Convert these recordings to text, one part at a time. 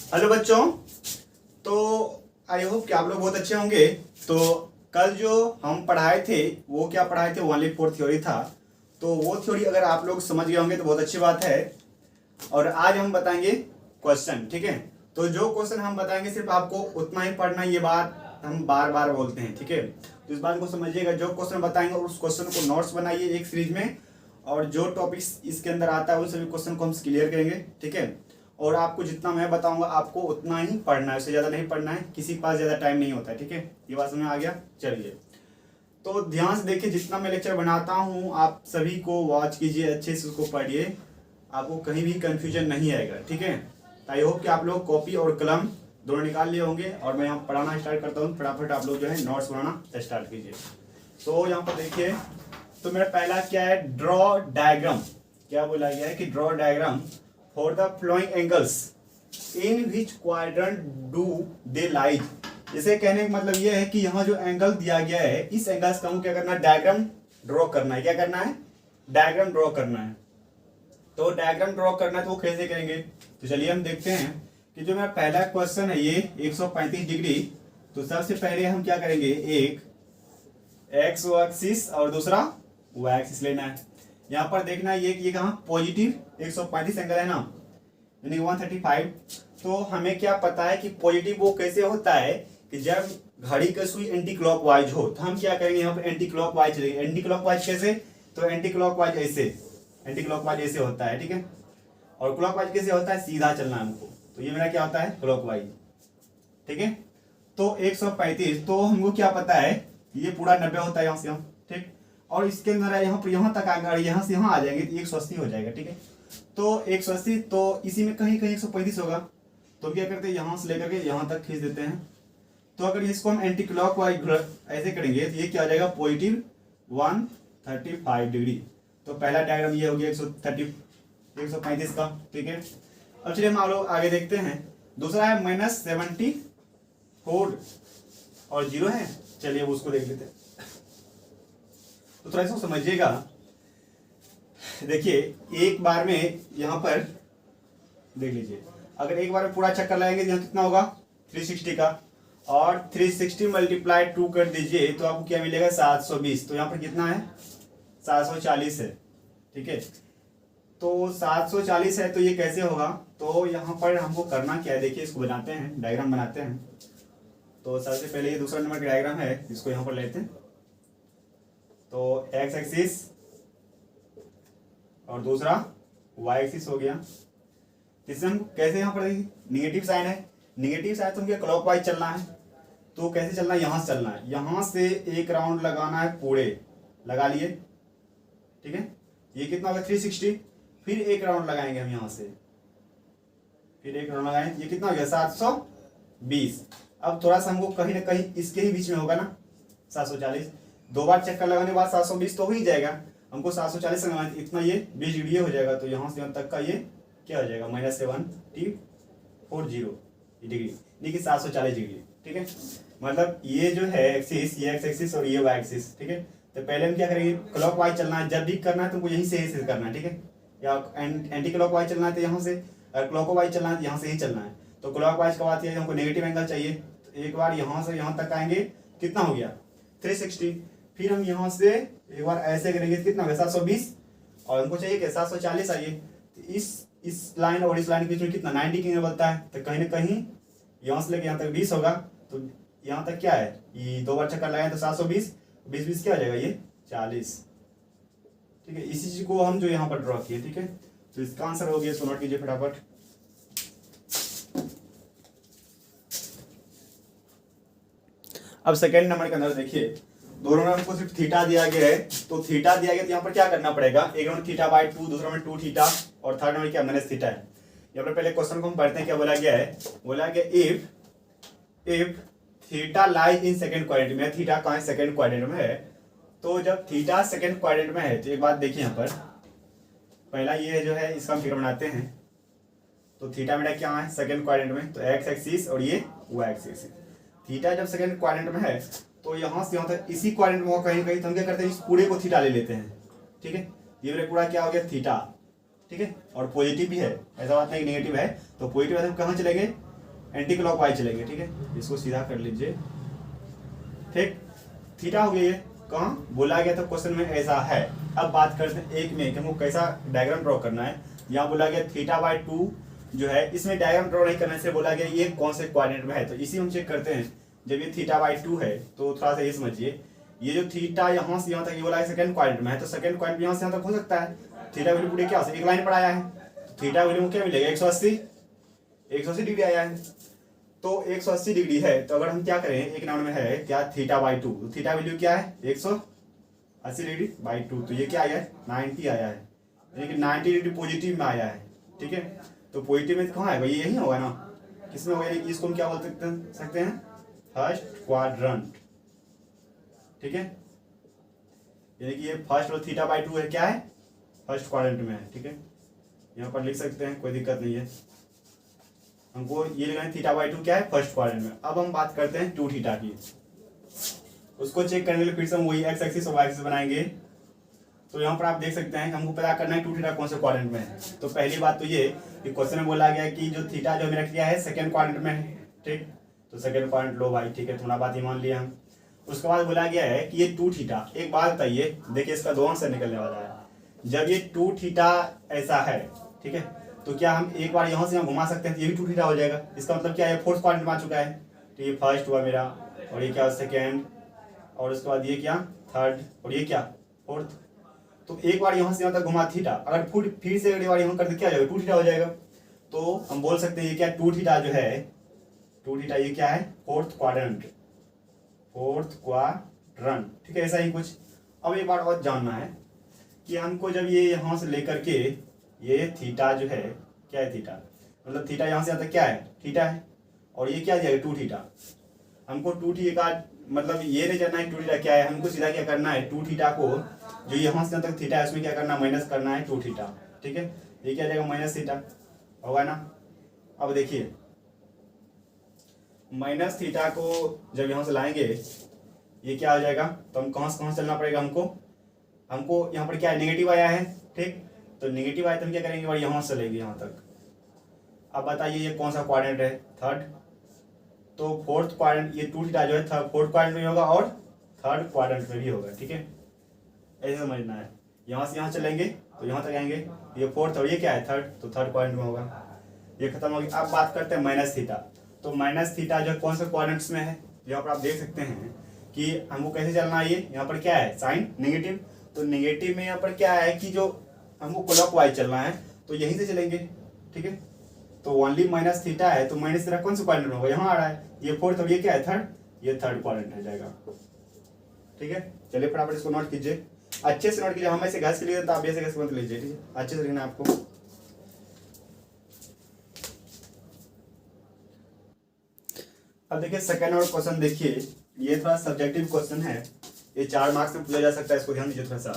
Hello बच्चों। तो I hope कि आप लोग बहुत अच्छे होंगे। तो कल जो हम पढ़ाए थे वो क्या पढ़ाए थे, 1/4 थ्योरी था। तो वो थ्योरी अगर आप लोग समझ गए होंगे तो बहुत अच्छी बात है। और आज हम बताएंगे क्वेश्चन, ठीक है। तो जो क्वेश्चन हम बताएंगे सिर्फ आपको उतना ही पढ़ना है, ये बात हम बार बार बोलते हैं, ठीक है। तो इस बात को समझिएगा, जो क्वेश्चन बताएंगे उस क्वेश्चन को नोट्स बनाइए एक सीरीज में, और जो टॉपिक्स इसके अंदर आता है उन सभी क्वेश्चन को हम क्लियर करेंगे, ठीक है। और आपको जितना मैं बताऊंगा आपको उतना ही पढ़ना है, उससे ज़्यादा नहीं पढ़ना है, किसी के पास ज़्यादा टाइम नहीं होता है, ठीक है। ये बात समझ में आ गया। चलिए तो ध्यान से देखिए, जितना मैं लेक्चर बनाता हूँ आप सभी को वॉच कीजिए, अच्छे से उसको पढ़िए, आपको कहीं भी कंफ्यूजन नहीं आएगा, ठीक है। आई होप कि आप लोग कॉपी और कलम दोनों निकाल लिए होंगे। और मैं यहाँ पढ़ाना स्टार्ट करता हूँ, फटाफट आप लोग जो है नोट्स बनाना स्टार्ट कीजिए। तो यहाँ पर देखिए, तो मेरा पहला क्या है, ड्रॉ डायग्राम। क्या बोला गया है कि draw diagram for the flowing angles in which quadrant do they lies. इसे कहने का मतलब यह है कि यहाँ जो एंगल दिया गया है इस एंगल्स का हमको क्या करना है, डायग्राम ड्रॉ करना है। क्या करना है, डायग्राम ड्रॉ करना है। तो डायग्राम ड्रॉ करना है तो वो कैसे करेंगे, तो चलिए हम देखते हैं कि जो मेरा पहला क्वेश्चन है ये 135 डिग्री। तो सबसे पहले हम क्या करेंगे, एक एक्स एक्सिस और दूसरा वाई एक्सिस लेना है। यहाँ पर देखना है ये कहाँ पॉजिटिव 135 एंगल है ना, यानी 135। तो हमें क्या पता है कि पॉजिटिव वो कैसे होता है कि जब घड़ी का सुई एंटी क्लॉकवाइज हो तो हम क्या करेंगे, यहाँ पर एंटी क्लॉकवाइज चलेंगे। एंटी क्लॉकवाइज कैसे, तो एंटी क्लॉकवाइज ऐसे, एंटी क्लॉकवाइज ऐसे होता है, ठीक है। और क्लॉकवाइज कैसे होता है, सीधा चलना है हमको। तो ये मेरा क्या होता है, क्लॉकवाइज, ठीक है। तो 135, तो हमको क्या पता है ये पूरा 90 होता है यहाँ से यहाँ, ठीक। और इसके अंदर यहाँ पर यहाँ तक आएंगे, यहाँ से यहाँ आ जाएंगे तो 180 हो जाएगा, ठीक है। तो 180, तो इसी में कहीं कहीं 135 होगा। तो क्या करते हैं, यहाँ से लेकर के यहाँ तक खींच देते हैं। तो अगर इसको हम एंटी क्लॉकवाइज ऐसे करेंगे तो ये क्या आ जाएगा, पॉजिटिव 135 डिग्री। तो पहला डायग्राम ये हो गया 135 का, ठीक है। अब चलिए हम लोग आगे देखते हैं। दूसरा है -74 और 0 है। चलिए अब उसको देख लेते हैं। तो थोड़ा इसको समझिएगा। देखिए एक बार में यहाँ पर देख लीजिए, अगर एक बार में पूरा चक्कर लगाएंगे तो यहाँ कितना होगा 360 का, और 360 मल्टीप्लाई 2 कर दीजिए तो आपको क्या मिलेगा 720। तो यहाँ पर कितना है 740 है, ठीक है। तो 740 है, तो ये कैसे होगा, तो यहाँ पर हमको करना क्या है, देखिए इसको बनाते हैं, डायग्राम बनाते हैं। तो सबसे पहले ये दूसरा नंबर का डायग्राम है, इसको यहाँ पर लेते हैं। तो एक्स एक्सिस और दूसरा वाई एक्सिस हो गया। इससे हम कैसे, यहाँ पर निगेटिव साइन है, निगेटिव साइन तो हमको क्लॉकवाइज चलना है। तो कैसे चलना है, यहाँ से चलना है, यहाँ से एक राउंड लगाना है, पूरे लगा लिए, ठीक है। ये कितना होगा 360, फिर एक राउंड लगाएंगे हम यहाँ से, फिर एक राउंड लगाएंगे, ये कितना हो गया 720। अब थोड़ा सा हमको कहीं ना कहीं इसके ही बीच में होगा ना 740। दो बार चक्कर लगाने के बाद 720 तो हो ही जाएगा, हमको 740 लगाना, इतना ये 20 डिग्री हो जाएगा। तो यहाँ से यहाँ तक का ये क्या हो जाएगा, -740 डिग्री, यानी कि 740 डिग्री, ठीक है। मतलब ये जो है एक्सिस, ये एक्स एक्सिस और ये वाई एक्सिस, ठीक है। तो पहले हम क्या करेंगे, क्लॉकवाइज चलना है, जब भी करना है तुमको यहीं से ही करना है, ठीक है। या एंटी क्लॉकवाइज चलना है तो यहाँ से, और क्लॉकवाइज चलना है तो यहाँ से ही चलना है। तो क्लॉकवाइज का बात यह हमको नेगेटिव एंगल चाहिए। तो एक बार यहाँ से यहाँ तक आएंगे, कितना हो गया 360। फिर हम यहाँ से एक बार ऐसे करेंगे, कितना हो गया 720, और हमको चाहिए कि 740 आइए। तो इस लाइन और इस लाइन के बीच में कितना 90 की बनता है। तो कहीं ना कहीं यहाँ से लेके यहाँ तक 20 होगा। तो यहाँ तक क्या है, ये दो बार चक्कर लगाए तो 720, 20 क्या हो जाएगा ये 40, ठीक है। इसी चीज को हम जो यहाँ पर ड्रॉ किए, ठीक है। तो इसका आंसर हो गया, इसको नोट कीजिए फटाफट। अब सेकेंड नंबर के अंदर देखिए, दोनों में हमको सिर्फ थीटा दिया गया है। तो थीटा दिया गया तो यहाँ पर क्या करना पड़ेगा, एक नंबर थीटा/2, दूसरा में 2 थीटा, और थर्ड नंबर क्या -थीटा है। यहाँ पर पहले क्वेश्चन को हम पढ़ते हैं, क्या बोला गया है, बोला गया if theta lies in second quadrant में, थीटा कहाँ है, सेकंड क्वाड्रेंट में है। तो जब थीटा सेकंड क्वाड्रेंट में है तो एक बात देखिए, यहाँ पर पहला ये जो है इसका हम फिगर बनाते हैं। तो थीटा मेरा क्या है, सेकंड क्वाड्रेंट में, तो एक्स एक्सिस और ये वाई एक्सिस। थीटा जब सेकंड क्वाड्रेंट में है तो यहाँ से यहाँ तक इसी क्वाड्रेंट में कहीं कहीं, तो हम क्या करते हैं, इस पूरे को थीटा ले लेते हैं, ठीक है। ये मेरा पूरा क्या हो गया थीटा, ठीक है। और पॉजिटिव भी है, ऐसा बात नहीं नेगेटिव है। तो पॉजिटिव हम कहाँ चलेंगे, एंटी क्लॉक वाइज चलेंगे, ठीक है। इसको सीधा कर लीजिए, ठीक। थीटा हो गया ये, कहाँ बोला गया था क्वेश्चन में ऐसा है। अब बात करते हैं एक में कि हमको कैसा डायग्राम ड्रॉ करना है। यहाँ बोला गया थीटा बाई 2 जो है, इसमें डायग्राम ड्रॉ नहीं करने से बोला गया ये कौन से कोऑर्डिनेट में है, तो इसी हम चेक करते हैं। जब ये थीटा बाई 2 है तो थोड़ा सा ये समझिए, ये जो थीटा यहाँ से यहाँ तक ये बोला है सेकंड क्वाड्रेंट में है, तो सेकंड क्वाड्रेंट यहाँ से यहाँ तक हो सकता है। थीटा वैल्यू पूरे क्या एक लाइन पर आया है, थीटा वैल्यू क्या मिलेगा 180 डिग्री आया है। तो 180 डिग्री है, तो अगर हम क्या करें, एक नाम में है क्या थीटा बाई 2, तो थीटा वैल्यू क्या है 180 डिग्री बाई 2, तो ये क्या आया है 90 आया है, यानी कि 90 डिग्री पॉजिटिव में आया है, ठीक है। तो पॉजिटिव में कहाँ है भाई, यही होगा ना, किसमें होगा, इसको हम क्या बोल सकते हैं फर्स्ट क्वाड्रेंट, ठीक है। यानी कि ये फर्स्ट और थीटा बाई 2 है क्या है फर्स्ट क्वाड्रेंट में है, ठीक है। यहाँ पर लिख सकते हैं, कोई दिक्कत नहीं है। हमको ये लिखना है थीटा बाई 2 क्या है फर्स्ट क्वाड्रेंट में। अब हम बात करते हैं 2 थीटा की, उसको चेक करने के लिए फिर से हम वही एक्स एक्सिस और वाई एक्सिस बनाएंगे। तो यहाँ पर आप देख सकते हैं हमको पता करना है 2 थीटा कौन से क्वाड्रेंट में है। तो पहली बात तो ये कि क्वेश्चन में बोला गया कि जो थीटा जो मेरा क्या है सेकंड क्वाड्रेंट में है, ठीक। तो सेकंड क्वाड्रेंट लो भाई, ठीक है, थोड़ा बात ही मान लिया हम। उसके बाद बोला गया है कि ये 2 थीटा, एक बात बताइए, देखिए इसका 2 आंसर निकलने वाला है। जब ये 2 थीटा ऐसा है, ठीक है, तो क्या हम एक बार यहाँ से यहाँ घुमा सकते हैं, तो ये भी 2 थीटा हो जाएगा। इसका मतलब क्या है फोर्थ क्वाड्रेंट में आ चुका है, तो ये फर्स्ट हुआ मेरा, और ये क्या सेकेंड, और उसके बाद ये क्या थर्ड, और ये क्या फोर्थ। तो एक बार यहाँ से यहाँ तक घुमा थीटा, अगर फिर से अगली बार यहाँ कर दे क्या हो जाएगा 2 थीटा हो जाएगा। तो हम बोल सकते हैं ये क्या 2 थीटा जो है 2 थीटा ये क्या है फोर्थ क्वाड्रेंट, ठीक है, ऐसा ही कुछ। अब एक बार और जानना है कि हमको जब ये यहाँ से लेकर के ये थीटा जो है क्या है थीटा, मतलब थीटा यहाँ से यहाँ तक क्या है थीटा है, और ये क्या दिया 2 थीटा। हमको 2 थीटा मतलब ये नहीं जानना है 2 थीटा क्या है, हमको सीधा क्या करना है 2 थीटा को जो यहाँ से यहाँ तक थीटा है उसमें क्या करना है माइनस करना है 2 थीटा, ठीक है। ये क्या जाएगा माइनस थीटा होगा ना। अब देखिए माइनस थीटा को जब यहाँ से लाएंगे ये क्या आ जाएगा, तो हम कहाँ से चलना पड़ेगा हमको यहाँ पर क्या है नेगेटिव आया है, ठीक। तो नेगेटिव आया तो हम क्या करेंगे और यहाँ से चलेंगे यहाँ तक। अब बताइए ये कौन सा क्वाड्रेंट है थर्ड, तो फोर्थ क्वाड्रेंट, ये 2 थीटा जो है फोर्थ क्वाड्रेंट में होगा और थर्ड क्वाड्रेंट में भी होगा, ठीक है, ऐसे समझना है। यहाँ से यहाँ चलेंगे तो यहाँ तक आएंगे, ये फोर्थ और ये क्या है थर्ड, तो थर्ड क्वाड्रेंट में होगा। ये खत्म हो गया। अब बात करते हैं माइनस थीटा, तो माइनस थीटा जो कौन से क्वाड्रेंट्स में है, यहाँ पर आप देख सकते हैं कि हमको कैसे चलना है। ये यहाँ पर क्या है साइन नेगेटिव, तो नेगेटिव में यहाँ पर क्या है कि जो हमको क्लॉकवाइज चलना है तो यहीं से चलेंगे, ठीक है। तो ओनली माइनस थीटा है, तो माइनस थीटा कौन से क्वाड्रेंट में होगा, यहाँ आ रहा है, ये फोर्थ और ये क्या है थर्ड, ये थर्ड क्वाड्रेंट हो जाएगा, ठीक है। चलिए फटाफट इसको नोट कीजिए, अच्छे से नोट कीजिए। हम ऐसे घास के लिए तो आप ऐसे घास मत लीजिए, ठीक है, अच्छे से लिखना आपको। अब देखिए सेकंड और क्वेश्चन देखिए, ये थोड़ा सब्जेक्टिव क्वेश्चन है, ये 4 मार्क्स में पूछा जा सकता है, इसको ध्यान दीजिए थोड़ा सा।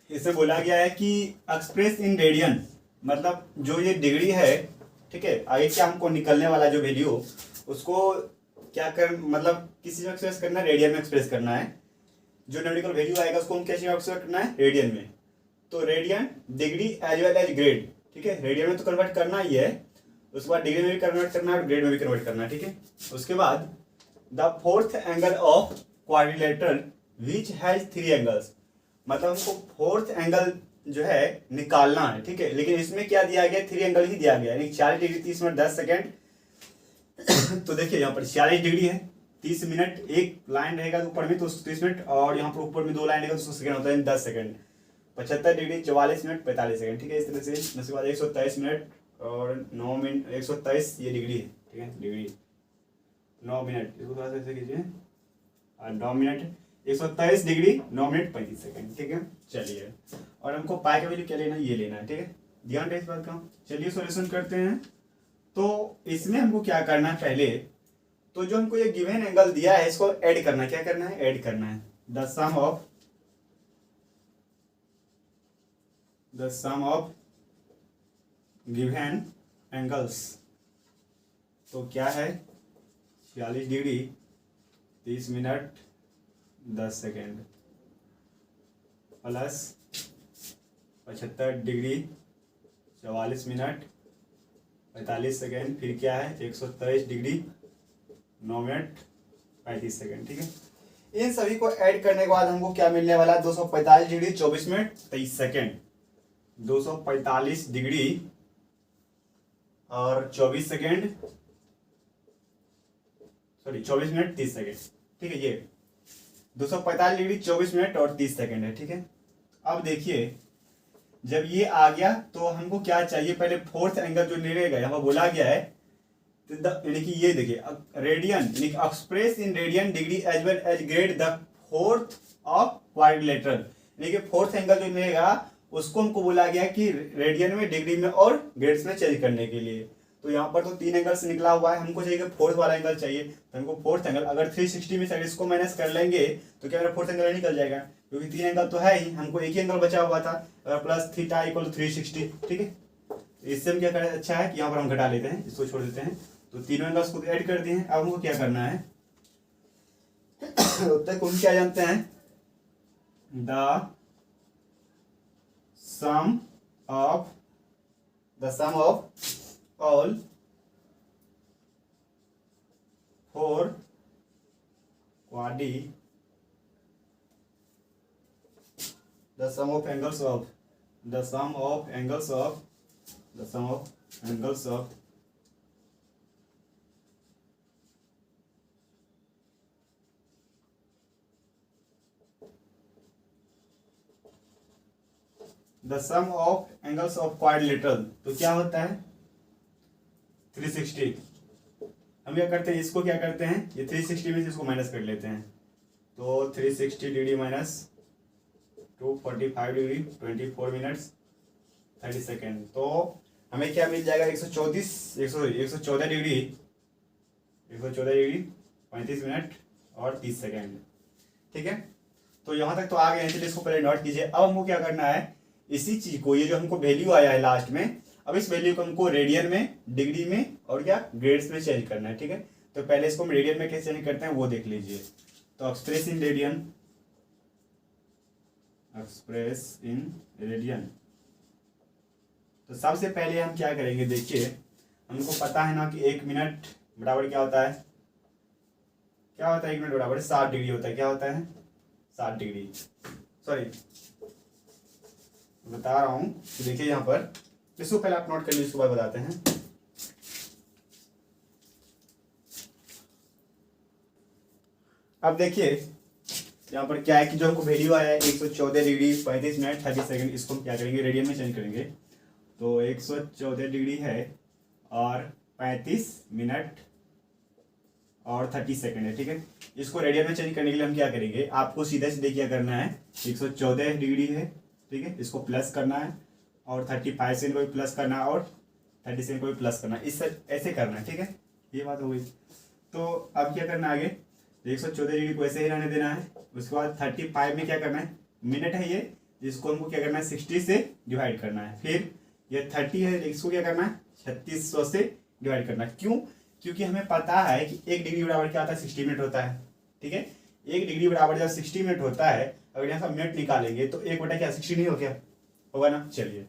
इसमें बोला गया है कि एक्सप्रेस इन रेडियन, मतलब जो ये डिग्री है, ठीक है, आगे क्या हमको निकलने वाला जो वैल्यू उसको क्या कर मतलब किसी में एक्सप्रेस करना है, रेडियन में एक्सप्रेस करना है। जो न्यूमेरिकल वैल्यू आएगा उसको हम कैसे एक्सप्रेस करना है रेडियन में, तो radian degree as well as grade, ठीक है, रेडियन में तो कन्वर्ट करना ही है, उसके बाद डिग्री में भी कन्वर्ट करना है और ग्रेड में भी कन्वर्ट करना है, ठीक है। उसके बाद the fourth angle of quadrilateral which has 3 angles, मतलब हमको फोर्थ एंगल जो है निकालना है, ठीक है, लेकिन इसमें क्या दिया गया 3 एंगल ही दिया गया है, 40 डिग्री 30 मिनट 10 सेकेंड। तो देखिए यहाँ पर 46 डिग्री है, 30 मिनट एक लाइन रहेगा तो ऊपर में तो 30 मिनट, और यहाँ पर ऊपर में 2 लाइन रहेगा तो सेकंड होता है 10 सेकंड। 75 डिग्री 44 मिनट 45 सेकंड, ठीक है, इस तरह से। उसके बाद 123 मिनट और 9 मिनट 123 ये डिग्री है, ठीक है, डिग्री 9 मिनट, इसको थोड़ा सा ऐसे कीजिए, 9 मिनट 123 डिग्री 9 मिनट 35 सेकंड, ठीक है। चलिए, और हमको पाई का वैल्यू क्या लेना है, ये लेना है, ठीक है, ध्यान रहे इस बात का। चलिए सॉल्यूशन करते हैं। तो इसमें हमको क्या करना है पहले, तो जो हमको ये गिवन एंगल दिया है इसको ऐड करना है, क्या करना है ऐड करना है, the sum of given angles, तो क्या है 46 degree 30 minute 10 second plus 75 degree 44 minute 45 second, फिर क्या है 123 डिग्री 9 मिनट 35 सेकेंड। ठीक है, इन सभी को ऐड करने के बाद हमको क्या मिलने वाला है 245 डिग्री 24 मिनट 23 सेकेंड। 245 डिग्री और 24 सेकेंड, सॉरी 24 मिनट 30 सेकेंड। ठीक है, ये 245 डिग्री 24 मिनट और 30 सेकेंड है। ठीक है, अब देखिए जब ये आ गया तो हमको क्या चाहिए, पहले फोर्थ एंगल जो निकलेगा यहाँ पर बोला गया है, यानी कि ये देखिए रेडियन, यानी कि express in radian degree as well as grade the fourth of quadrilateral, यानी कि फोर्थ एंगल जो निकलेगा उसको हमको बोला गया कि रेडियन में, डिग्री में और ग्रेड्स में चेंज करने के लिए। तो यहाँ पर तो 3 एंगल से निकला हुआ है, हमको चाहिए कि फोर्थ वाला एंगल चाहिए। तो हमको फोर्थ एंगल अगर 360 में से इसको माइनस कर लेंगे तो क्या मेरा फोर्थ एंगल निकल जाएगा, क्योंकि 3 एंगल तो है ही, हमको एक ही एंगल बचा हुआ था, अगर प्लस थीटा इक्वल टू 360। ठीक है, इससे हम क्या करें, अच्छा है कि यहाँ पर हम घटा लेते हैं, इसको छोड़ देते हैं। तो तीनों एंगल्स को ऐड कर दिए हैं। अब हमको क्या करना है तब तक हम क्या जानते हैं, the sum of all 4 quadri, the sum of angles of the sum of angles of the sum of angles of the sum of angles of quadrilateral, तो क्या होता है 360। हम क्या करते हैं, इसको क्या करते हैं, ये 360 में से इसको माइनस कर लेते हैं। तो 360 degree minus 245 degree 24 minutes 30 second, तो हमें क्या मिल जाएगा 114 डिग्री 35 मिनट और 30 सेकेंड। ठीक है, तो यहाँ तक तो आ गए हैं, चलिए इसको पहले नोट कीजिए। अब हमको क्या करना है, इसी चीज को, ये जो हमको वैल्यू आया है लास्ट में, अब इस वैल्यू को हमको रेडियन में, डिग्री में और क्या ग्रेड्स में चेंज करना है। ठीक है, तो पहले इसको हम रेडियन में कैसे चेंज करते हैं वो देख लीजिए। तो एक्सप्रेस इन रेडियन, तो सबसे पहले हम क्या करेंगे, देखिए हमको पता है ना कि 1 मिनट बराबर क्या होता है, 1 मिनट बराबर 60 डिग्री होता है। क्या होता है 60 डिग्री, सॉरी बता रहा हूं, तो देखिए यहाँ पर, इसको पहले आप नोट कर लीजिए, उसके बाद बताते हैं। अब देखिए यहाँ पर क्या है कि जो हमको वैल्यू आया है 114 डिग्री 35 मिनट 30 सेकंड, इसको हम क्या करेंगे रेडियन में चेंज करेंगे। तो 114 डिग्री है और 35 मिनट और 30 सेकंड है। ठीक है, इसको रेडियन में चेंज करने के लिए हम क्या करेंगे, आपको सीधे सीधे क्या करना है, 114 डिग्री है, ठीक है, इसको प्लस करना है और 35 सेकंड को भी प्लस करना है और 30 सेकंड को भी प्लस करना है, इस ऐसे करना है। ठीक है, ये बात हो गई। तो अब क्या करना है आगे, 114 डिग्री को ऐसे ही रहने देना है। उसके बाद 35 में क्या करना है, मिनट है ये, जिसको हमको क्या करना है 60 से डिवाइड करना है। फिर ये 30 है, इसको क्या करना है 3600 से डिवाइड करना है। क्यों, क्योंकि हमें पता है कि 1 डिग्री बराबर क्या होता है 60 मिनट होता है। ठीक है, 1 डिग्री बराबर जब 60 मिनट होता है, अगर यहाँ से मिनट निकालेंगे तो 1 बटा क्या 60 नहीं हो गया, होगा ना। चलिए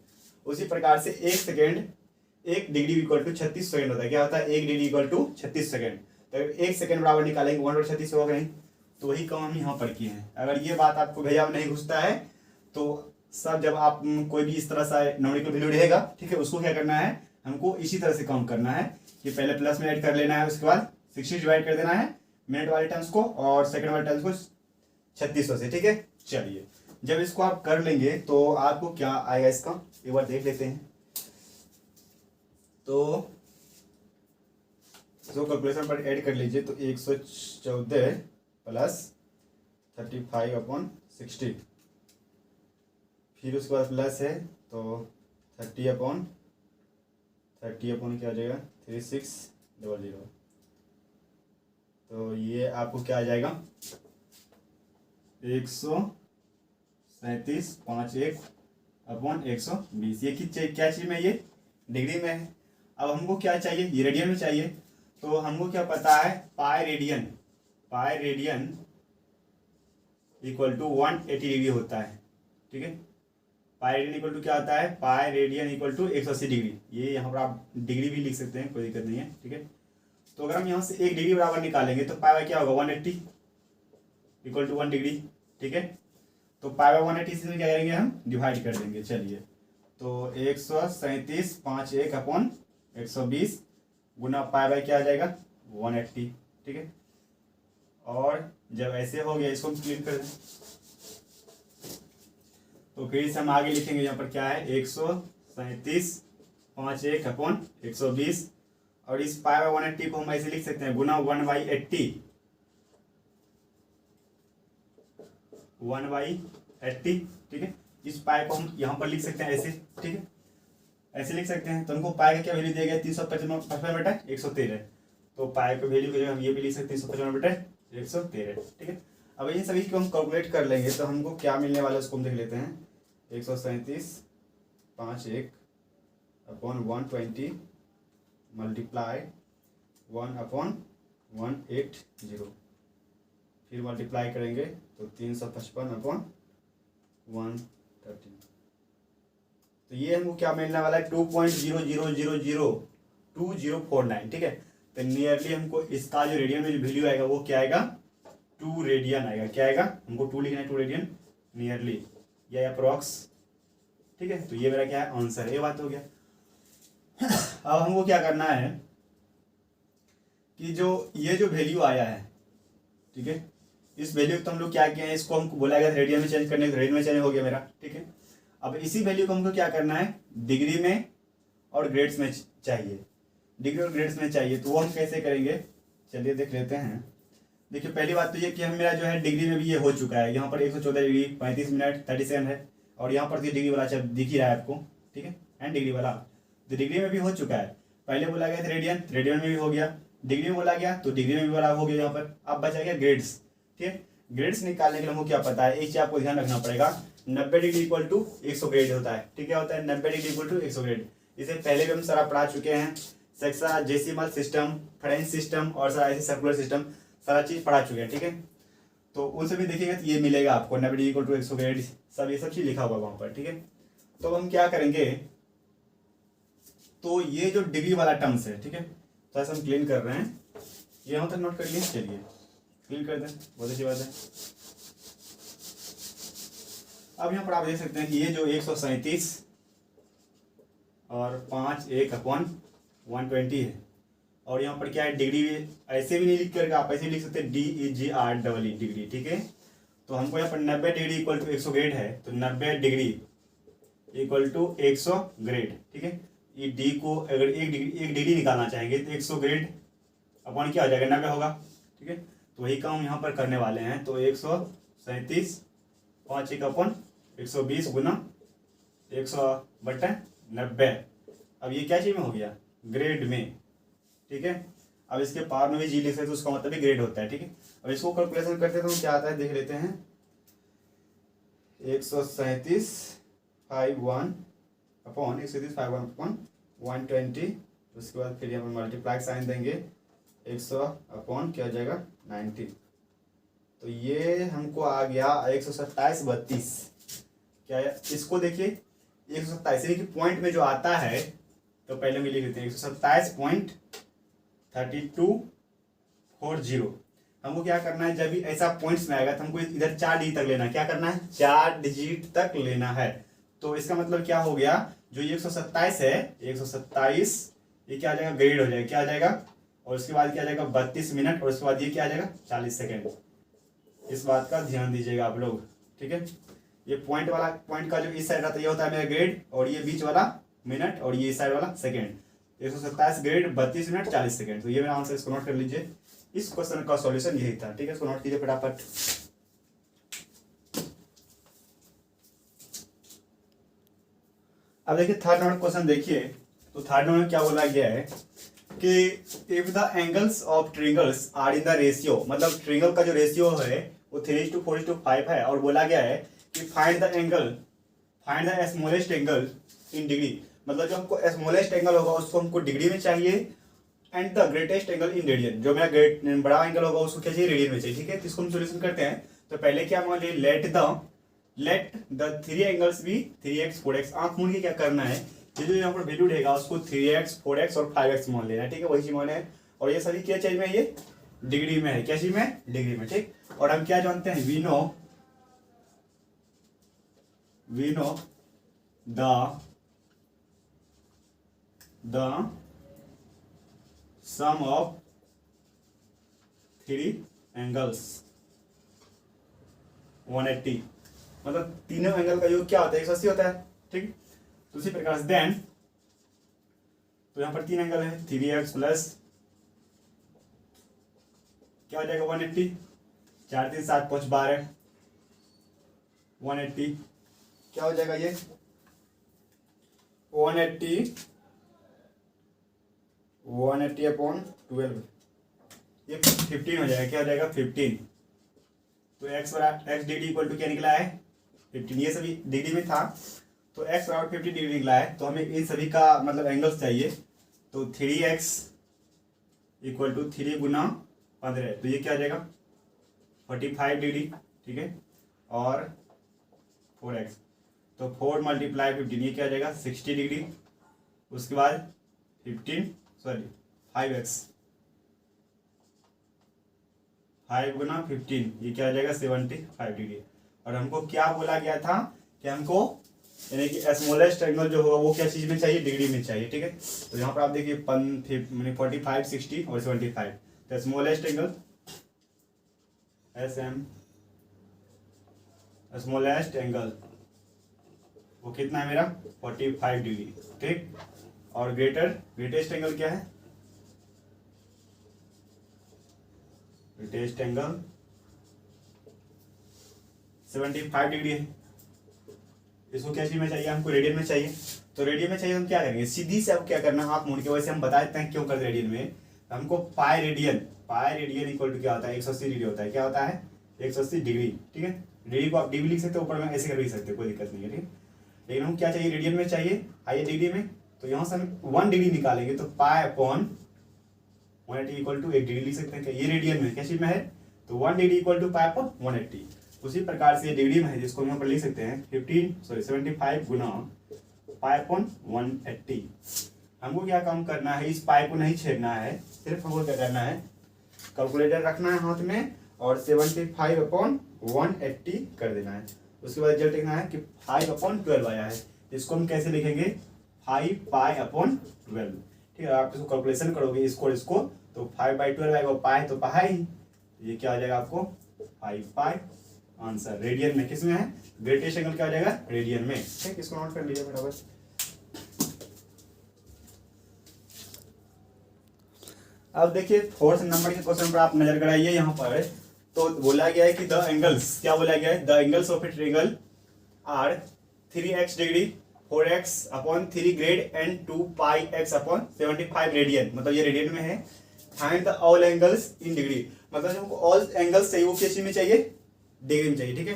उसी प्रकार से 1 डिग्री इक्वल टू 36 सेकंड होता है। क्या होता है 1 डिग्री इक्वल टू 36 सेकंड, तो 1 सेकंड बराबर निकालेंगे 1/36 होगा नहीं, तो वही काम हम यहाँ पर किए हैं। अगर ये बात आपको भैया नहीं घुसता है तो सब जब आप कोई भी इस तरह सा न्यूमेरिकल वैल्यू रहेगा, ठीक है, उसको क्या करना है, हमको इसी तरह से काउंट करना है कि पहले प्लस में ऐड कर लेना है, उसके बाद 60 डिवाइड कर देना है मिनट वाले टर्म्स को और सेकंड वाले टर्म्स को 3600 से। ठीक है, चलिए जब इसको आप कर लेंगे तो आपको क्या आएगा, इसका एक बार देख लेते हैं। तो जो कैलकुलेशन पर ऐड कर लीजिए, तो 114 प्लस 35/60, फिर उसके बाद प्लस है तो 30/क्या आ जाएगा 3600, तो ये आपको क्या आ जाएगा 137.51/120। ये क्या चीज में, ये डिग्री में है। अब हमको क्या चाहिए, ये रेडियन में चाहिए। तो हमको क्या पता है, pi radian equal to 180 degree होता है। ठीक है, पाई रेडियन इक्वल टू क्या होता है, pi radian equal to 180 degree. ये यहाँ पर आप डिग्री भी लिख सकते हैं, कोई दिक्कत नहीं है, ठीक है। तो अगर हम यहाँ से 1 डिग्री बराबर निकालेंगे तो पाई बाय क्या होगा 180 इक्वल टू 1 डिग्री, ठीक है। तो पाई बाय 180 से क्या करेंगे हम डिवाइड कर देंगे। चलिए तो 137 5 1 अपॉन 120 गुना पाई बाय क्या आ जाएगा 180, ठीक है। और जब ऐसे हो गया इसको हम क्लियर कर दें तो फिर से हम आगे लिखेंगे यहाँ पर क्या है 137 5 1 अपॉन 120 और इस पाई बाय 180 को हम ऐसे लिख सकते हैं गुना 1/80 1/80, ठीक है। इस पाई को हम यहाँ पर लिख सकते हैं ऐसे, ठीक है, ऐसे लिख सकते हैं। तो हमको पाई का क्या वैल्यू दिया गया 355/113। तो पाई का वैल्यू जो हम ये भी लिख सकते हैं 355/113, ठीक है। अब इन सभी को हम कैलकुलेट कर लेंगे तो हमको क्या मिलने वाला है उसको हम देख लेते हैं। 137 5 1 अपॉन 120 मल्टीप्लाई 1/180, फिर मल्टीप्लाई करेंगे तो 355/113। तो ये हमको क्या मिलने वाला है 2.00002049, ठीक है। तो नियरली हमको इसका जो रेडियन में जो वैल्यू आएगा वो क्या आएगा 2 रेडियन आएगा। क्या आएगा हमको 2 लिखना है, 2 रेडियन नियरली या अप्रॉक्स, ठीक है। तो ये मेरा क्या है आंसर है, ये बात हो गया। अब हमको क्या करना है कि जो ये जो वैल्यू आया है, ठीक है, इस वैल्यू को तो हम लोग क्या किए हैं इसको हमको बोला गया रेडियन में चेंज करने, रेडियन में चेंज हो गया मेरा, ठीक है। अब इसी वैल्यू को हमको क्या करना है डिग्री में और ग्रेड्स में चाहिए, डिग्री और ग्रेड्स में चाहिए। तो वो हम कैसे करेंगे चलिए देख लेते हैं। देखिए पहली बात तो ये कि हम मेरा जो है डिग्री में भी ये हो चुका है, यहाँ पर 114 डिग्री 35 मिनट 30 सेकंड है और यहाँ पर तो डिग्री वाला दिख ही रहा है आपको, ठीक है, एंड डिग्री वाला तो डिग्री में भी हो चुका है। पहले बोला गया था रेडियन, रेडियन में भी हो गया, डिग्री में बोला गया तो डिग्री में भी बड़ा हो गया यहाँ पर। अब बचा गया ग्रेड्स, ठीक है। ग्रेड्स निकालने के लिए हमको क्या पता है, एक चीज आपको ध्यान रखना पड़ेगा 90 डिग्री इक्वल टू 100 ग्रेड होता है, ठीक है, होता है 90 डिग्री इक्वल टू 100 ग्रेड। इसे पहले भी हम सारा पढ़ा चुके हैं, सेक्साडेसिमल सिस्टम, फ्रेंच सिस्टम और सारा ऐसे सर्कुलर सिस्टम सारा चीज पढ़ा चुके हैं, ठीक है। तो उनसे भी देखिएगा तो ये मिलेगा आपको 90 डिग्री इक्वल टू 100 ग्रेड, सब ये सब चीज लिखा हुआ वहां पर, ठीक है। तो हम क्या करेंगे तो ये जो डिग्री वाला टर्म्स है, ठीक है, तो ऐसा हम क्लीन कर रहे हैं, ये यहाँ तक नोट कर लिए, चलिए क्लीन कर दें, बहुत अच्छी बात है। अब यहाँ पर आप देख सकते हैं कि ये जो 137 और 5 1 अपॉन 120 है और यहाँ पर क्या है डिग्री ऐसे भी नहीं लिख करके आप ऐसे लिख सकते हैं DEGREE डिग्री, ठीक है। तो हमको यहाँ पर 90 डिग्री इक्वल टू 100 ग्रेड है तो 90 डिग्री इक्वल टू 100 ग्रेड, ठीक है। ये डी को अगर एक डिग्री निकालना चाहेंगे तो 100 ग्रेड अपॉन क्या हो जाएगा 90 होगा, ठीक है। तो वही काम यहाँ पर करने वाले हैं। तो 137 5 1 अपॉन 120 गुना 100/90। अब ये क्या चीज में हो गया ग्रेड में, ठीक है। अब इसके पावर में भी जी लिख सकते तो उसका मतलब भी ग्रेड होता है, ठीक है। अब इसको कैलकुलेशन करते हैं तो क्या आता है देख लेते हैं। 137/1 अपॉन 137/1 अपॉन 120, उसके बाद फिर यहाँ पर मल्टीप्लाई साइन देंगे 100 अपॉन क्या हो जाएगा 90। तो ये हमको आ गया 127/32। क्या है इसको देखिए 127 यानी कि पॉइंट में जो आता है तो पहले हम लिख लेते हैं 127.3240। हमको क्या करना है जब भी ऐसा पॉइंट्स में आएगा तो हमको इधर 4 डिजिट तक लेना है। क्या करना है 4 डिजिट तक लेना है। तो इसका मतलब क्या हो गया जो 127 है 127 ये क्या आ जाएगा ग्रेड हो जाएगा, क्या आ जाएगा और उसके बाद क्या आ जाएगा 32 मिनट और उसके बाद ये क्या आ जाएगा 40 सेकेंड। इस बात का ध्यान दीजिएगा आप लोग, ठीक है। ये पॉइंट का जो इस साइड रहता है ये होता है मेरा ग्रेड और ये बीच वाला मिनट और ये इस साइड वाला सेकेंड। 127 grade 32 minute 40 second. तो ये मेरा आंसर, इसको नोट कर लीजिए। इस क्वेश्चन का सॉल्यूशन यही था, ठीक है। इसको नोट कीजिए फटाफट। अब देखिए थर्ड नंबर क्वेश्चन देखिए। तो थर्ड नंबर में क्या बोला गया है कि if the angles of triangles are in the ratio, मतलब ट्रिंगल का जो रेशियो है वो 3:4:5 है और बोला गया है कि find the smallest angle in degree, मतलब जो हमको स्मॉलेस्ट एंगल होगा उसको हमको डिग्री में चाहिए and the greatest angle in radian, जो मेरा बड़ा एंगल होगा उसको क्या चाहिए रेडियन में चाहिए, ठीक है। तो इसको हम सोल्यूशन करते हैं। तो पहले क्या मान लीजिए let the let the three angles be 3x 4x। आंख मूंद के क्या करना है, ये जो यहाँ पर वैल्यू रहेगा उसको 3x 4x और 5x मान लेना है, ठीक है, वही चीज माने है। और ये सभी क्या चीज में, ये डिग्री में है, क्या चीज में, डिग्री में, ठीक। और हम क्या जानते हैं, we know the sum of three angles 180, मतलब तीनों एंगल का योग क्या होता है, 180 होता है, ठीक। तो उसी प्रकार से देन, तो यहां पर तीन एंगल है, 3x प्लस क्या हो जाएगा 180, 4 3 7 5 12, 180 क्या हो जाएगा, ये 180 अपॉन 12, ये 15 हो जाएगा, क्या हो जाएगा 15। तो x डिग्री इक्वल टू क्या निकला है 15, ये सभी डिग्री में था, तो x बराबर 50 डिग्री निकला है। तो हमें इन सभी का मतलब एंगल्स चाहिए, तो 3x इक्वल टू 3 गुना 15, तो ये क्या आ जाएगा 45 डिग्री, ठीक है। और 4x, तो 4 मल्टीप्लाई 15, ये क्या आ जाएगा 60 डिग्री। उसके बाद 5x 5 गुना 15, ये क्या आ जाएगा 75 डिग्री। और हमको क्या बोला गया था कि हमको यानी कि स्मॉलेस्ट एंगल जो होगा वो क्या चीज में चाहिए, डिग्री में चाहिए, ठीक है। तो यहाँ पर आप देखिए 45 60 और 75, तो स्मॉलेस्ट एंगल स्मॉलेस्ट एंगल वो कितना है मेरा 45 डिग्री, ठीक। और ग्रेटेस्ट एंगल क्या है, ग्रेटेस्ट एंगल 75 डिग्री है। इसको क्या चीज में चाहिए, हमको रेडियन में चाहिए। तो रेडियन में चाहिए, हम क्या करेंगे, सीधी से अब क्या करना है, हाथ मोड़ के, वैसे हम बता देते हैं क्यों करते रेडियन में। हमको पाई रेडियन इक्वल टू क्या होता है 180 डिग्री होता है, क्या होता है 180 डिग्री, ठीक है। डिग्री को आप डिग्री लिख सकते हो, ऊपर में ऐसे कर भी सकते हो, कोई दिक्कत नहीं है, ठीक है। लेकिन हम क्या चाहिए, रेडियन में चाहिए, आइए डिग्री में। तो यहाँ से हम 1 डिग्री निकालेंगे, तो pi upon 180 equal to 1 degree लिख सकते हैं, क्या ये रेडियन में क्या चीज में है, तो 1 degree equal to pi upon 180। उसी प्रकार से ये डिग्री में है, जिसको हम यहाँ पर लिख सकते हैं 75 गुना पाई अपॉन 180। हमको क्या काम करना है, इस पाई को नहीं छेड़ना है, सिर्फ हमको क्या करना है, कैलकुलेटर रखना है हाथ में और 75 अपॉन 180 कर देना है। उसके बाद रिजल्ट लिखना है कि 5 अपॉन 12 आया है, इसको हम कैसे लिखेंगे 5 पाई अपॉन 12, ठीक है। आप इसको कैलकुलेशन करोगे इसको तो 5/12 आएगा, पाई तो पाई, ये क्या आ जाएगा आपको 5 पाई। आंसर रेडियन में, किस में है, ग्रेटेस्ट एंगल क्या आ जाएगा रेडियन में, ठीक। इसको नोट कर लीजिए बराबर। अब देखिए 4th नंबर के क्वेश्चन पर आप नजर कराइए। यहाँ पर तो बोला गया है कि द एंगल्स, क्या बोला गया है, the angles of a triangle are 3x degree 4x upon 3 grade and 2πx upon 75 radian, मतलब ये रेडियन में है। Find the all angles in degree, मतलब हमको ऑल एंगल्स चाहिए, वो किस चीज में चाहिए, डिग्री में चाहिए, ठीक है।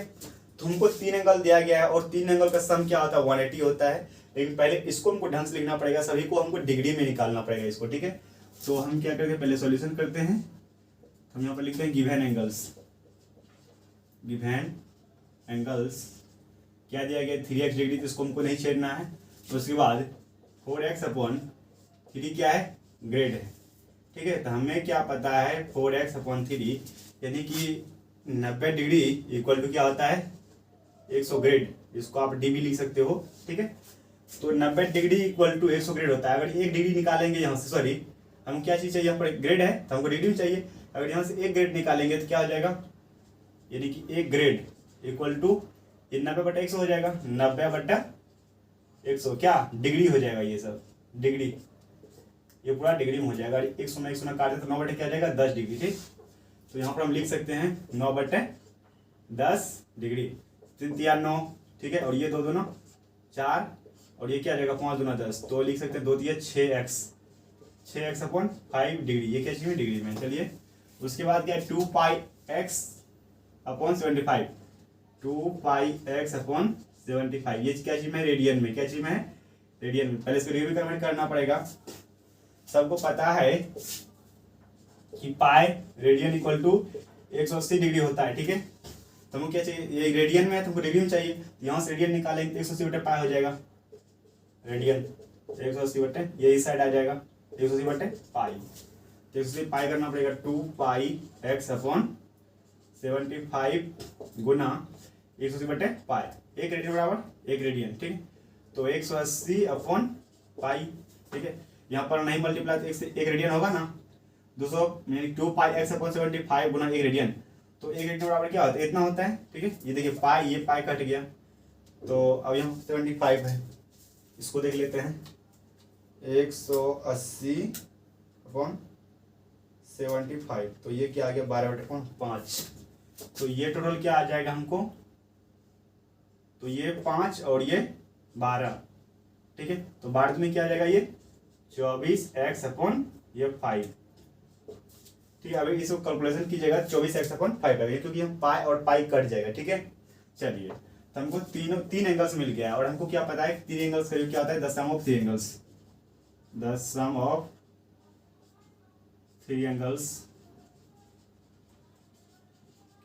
तो हमको 3 एंगल दिया गया है और 3 एंगल का सम क्या होता है 180 होता है। लेकिन पहले इसको हमको ढंग से लिखना पड़ेगा, सभी को हमको डिग्री में निकालना पड़ेगा इसको, ठीक है। तो हम क्या करते हैं, पहले सॉल्यूशन करते हैं। हम यहाँ पर लिखते हैं गिवन एंगल्स क्या दिया गया 3x डिग्री, तो इसको हमको नहीं छेड़ना है। तो उसके बाद 4x अपॉन 3 क्या है, ग्रेड है, ठीक है। तो हमें क्या पता है 4x अपॉन 3 यानी कि 90 डिग्री इक्वल टू क्या होता है 100 ग्रेड, इसको आप डी भी लिख सकते हो, ठीक है। तो 90 डिग्री इक्वल टू 100 ग्रेड होता है। अगर 1 डिग्री निकालेंगे यहाँ से, सॉरी हम क्या चीज चाहिए, यहाँ पर ग्रेड है तो हमको डिग्री चाहिए। अगर यहाँ से 1 ग्रेड निकालेंगे तो क्या हो जाएगा, यानी कि 1 ग्रेड इक्वल टू 90/100 हो जाएगा, 90/100 क्या डिग्री हो जाएगा, ये सब डिग्री, ये पूरा डिग्री में हो जाएगा। 100 में 100 काटे तो 9 क्या हो जाएगा 10 डिग्री, ठीक। तो यहाँ पर हम लिख सकते हैं 9/10 डिग्री, 3 3 9, ठीक है। और ये 2 2 4 और ये क्या आ जाएगा 5 2 10, तो लिख सकते हैं 2 3 6x अपॉन 5 डिग्री, ये क्या चीज में डिग्री में। चलिए उसके बाद क्या है 2πx अपॉन 75, 2πx अपॉन 75, ये क्या चीज में रेडियन में, क्या चीज में है रेडियन में। पहले इसको रिव्यू करना पड़ेगा। सबको पता है कि pi radian equal to 180 degree होता है, ठीक है। तो हमको क्या चाहिए, ये रेडियन में है तो हमको रेडियन चाहिए, तो यहाँ से रेडियन निकालेंगे तो 180/π हो जाएगा रेडियन, 180 ये इस साइड आ जाएगा 180/π, तो 180 करना पड़ेगा 2πx/75 गुना 180/π, एक रेडियन बराबर एक रेडियन, ठीक है। तो 180/π, ठीक है। यहाँ पर नहीं मल्टीप्लाई तो एक रेडियन होगा ना, 2πx/75 गुना एक रेडियन, तो एक रेडियन बराबर क्या होता है, इतना होता है, ठीक है। ये देखिए पाई, ये पाई कट गया, तो अब यहाँ 75 है, इसको देख लेते हैं 180/75, तो ये क्या आ गया 12/5, तो ये टोटल क्या आ जाएगा हमको, तो ये 5 और ये 12, ठीक है। तो 12 में क्या आ जाएगा, ये 24x/5, ठीक है। अभी इसको कैलकुलेशन कीजिएगा 24x/5 लगेगा, क्योंकि हम पाई और पाई कट जाएगा, ठीक है। चलिए, तो हमको तीन एंगल्स मिल गया, और हमको क्या पता है 3 एंगल्स का क्या होता है, the sum of 3 angles, the sum of 3 angles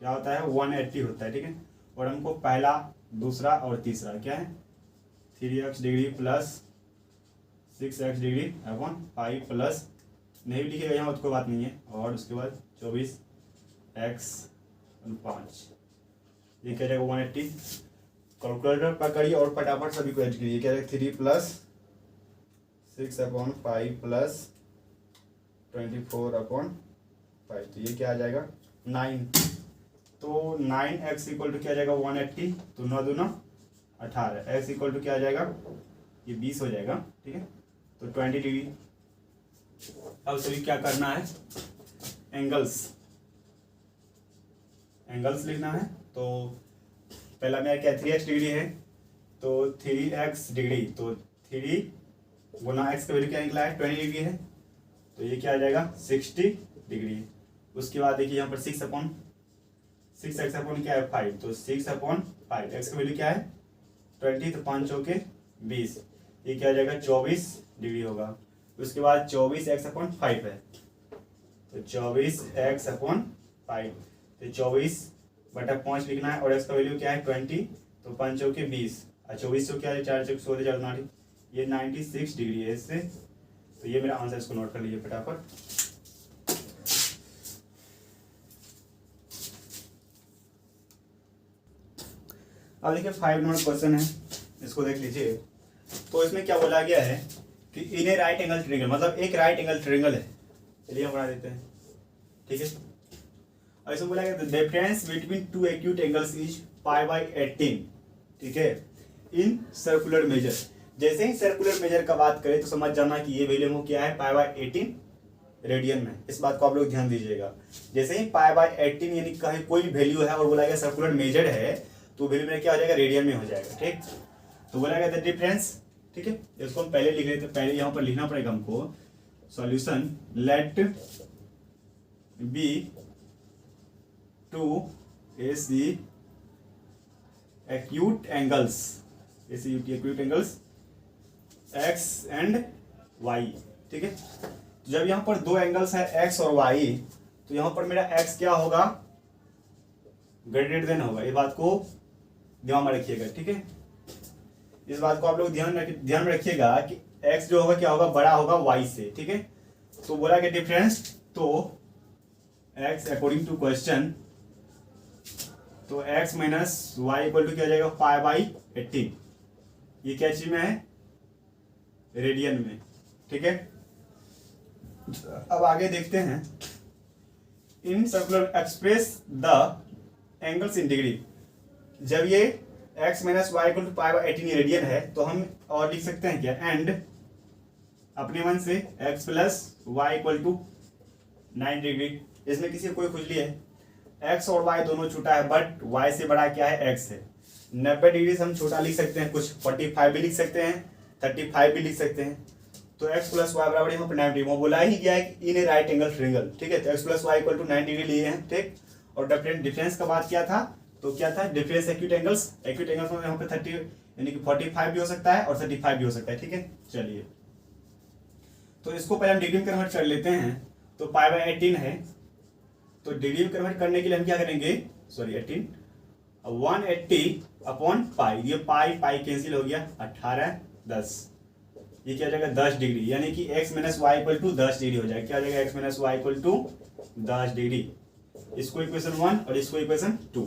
क्या होता है 180 होता है, ठीक है। और हमको पहला, दूसरा और तीसरा क्या है 3x degree plus 6x degree upon pi plus, नहीं भी लिखेगा यहाँ तो कोई बात नहीं है, और उसके बाद 24x/5, ये क्या जाएगा 180। कैलकुलेटर पकड़िए और फटाफट सभी को ऐड करिए, क्या जाएगा 3 + 6/5 प्लस 24/5, तो ये क्या आ जाएगा 9, तो 9x इक्वल टू क्या आ जाएगा 180, तो 9 दूना 18, x इक्वल टू क्या आ जाएगा, ये 20 हो जाएगा, ठीक है। तो 20 डिग्री। अब सभी क्या करना है, एंगल्स लिखना है। तो पहला मेरा क्या 3x डिग्री है, तो 3x डिग्री, तो 3 गुना x का वैल्यू क्या निकला है 20 डिग्री है, तो ये क्या आ जाएगा 60 डिग्री। उसके बाद देखिए यहाँ पर 6x क्या है 5, तो 6/5, x का वैल्यू क्या है 20, तो 5 चौके 20, ये क्या आ जाएगा 24 डिग्री होगा। उसके बाद 24x/5 है, तो 24x/5, तो 24/5 लिखना है, और x का वैल्यू क्या है 20, तो 5 चौके 20, और 24 चौके क्या है 4 चौके 16 4 9, ये 96 डिग्री है इससे, तो ये मेरा आंसर, इसको नोट कर लीजिए फटाफट। अब देखिए 5 नंबर क्वेश्चन है, इसको देख लीजिए। तो इसमें क्या बोला गया है कि in a right angle triangle, मतलब एक राइट एंगल ट्रायंगल है, चलिए हम बना देते हैं, ठीक है। और इसमें बोला गया the difference between two acute angles is π/18, ठीक है, इन सर्कुलर मेजर। जैसे ही सर्कुलर मेजर का बात करें तो समझ जाना कि ये वैल्यू क्या है π/18 रेडियन में, इस बात को आप लोग ध्यान दीजिएगा। जैसे ही π/18 यानी कहीं कोई वैल्यू है और बोला गया सर्कुलर मेजर है, तो वैल्यू में क्या हो जाएगा रेडियन में हो जाएगा, ठीक। तो बोला गया द डिफरेंस, ठीक है। इसको हम पहले लिख लेते हैं, पहले यहाँ पर लिखना पड़ेगा हमको solution, let be two AC acute angles, acute angles x and y, ठीक है। जब यहाँ पर दो एंगल्स है x और y, तो यहाँ पर मेरा x क्या होगा ग्रेटर देन होगा, ये बात को ध्यान में रखिएगा, ठीक है। इस बात को आप लोग ध्यान में रखिएगा कि x जो होगा क्या होगा बड़ा होगा y से, ठीक है। तो बोला कि डिफरेंस, तो x अकॉर्डिंग टू क्वेश्चन, तो x minus y equal to क्या जाएगा π/18, ये क्या चीज में है रेडियन में, ठीक है। अब आगे देखते हैं, in circular express the angles in degree. जब ये x minus y equal to π/18 radian है, तो हम और लिख सकते हैं क्या, एंड अपने मन से x plus y equal to 9 degree. इसमें किसी कोई खुजली है, x और y दोनों छोटा है, बट y से बड़ा क्या है x है। 90 डिग्री से हम छोटा लिख सकते हैं, कुछ 45 भी लिख सकते हैं, 35 भी लिख सकते हैं। तो x प्लस वाई बराबर यहाँ पर 90 डिग्री, वो बोला ही गया है कि in a right angle triangle, ठीक है। तो x plus y equal to 90 degree लिए हैं, ठीक। और डिफरेंस का बात क्या था, तो क्या था डिफरेंस एक्यूट एंगल्स में यहाँ पे 30 यानी कि 45 भी हो सकता है और 35 भी हो सकता है, ठीक है। चलिए, तो इसको पहले हम डिग्री में कन्वर्ट कर लेते हैं। तो π/18 है, तो डिग्री में कन्वर्ट करने के लिए हम क्या करेंगे, सॉरी 18, 180 अपॉन पाई, ये पाई पाई कैंसिल हो गया, 18 10, ये क्या हो जाएगा 10 डिग्री, यानी कि x minus y equal to 10 degree हो जाएगा। क्या हो जाएगा x minus y equal to 10 degree. इसको इक्वेशन 1 और इसको इक्वेशन 2।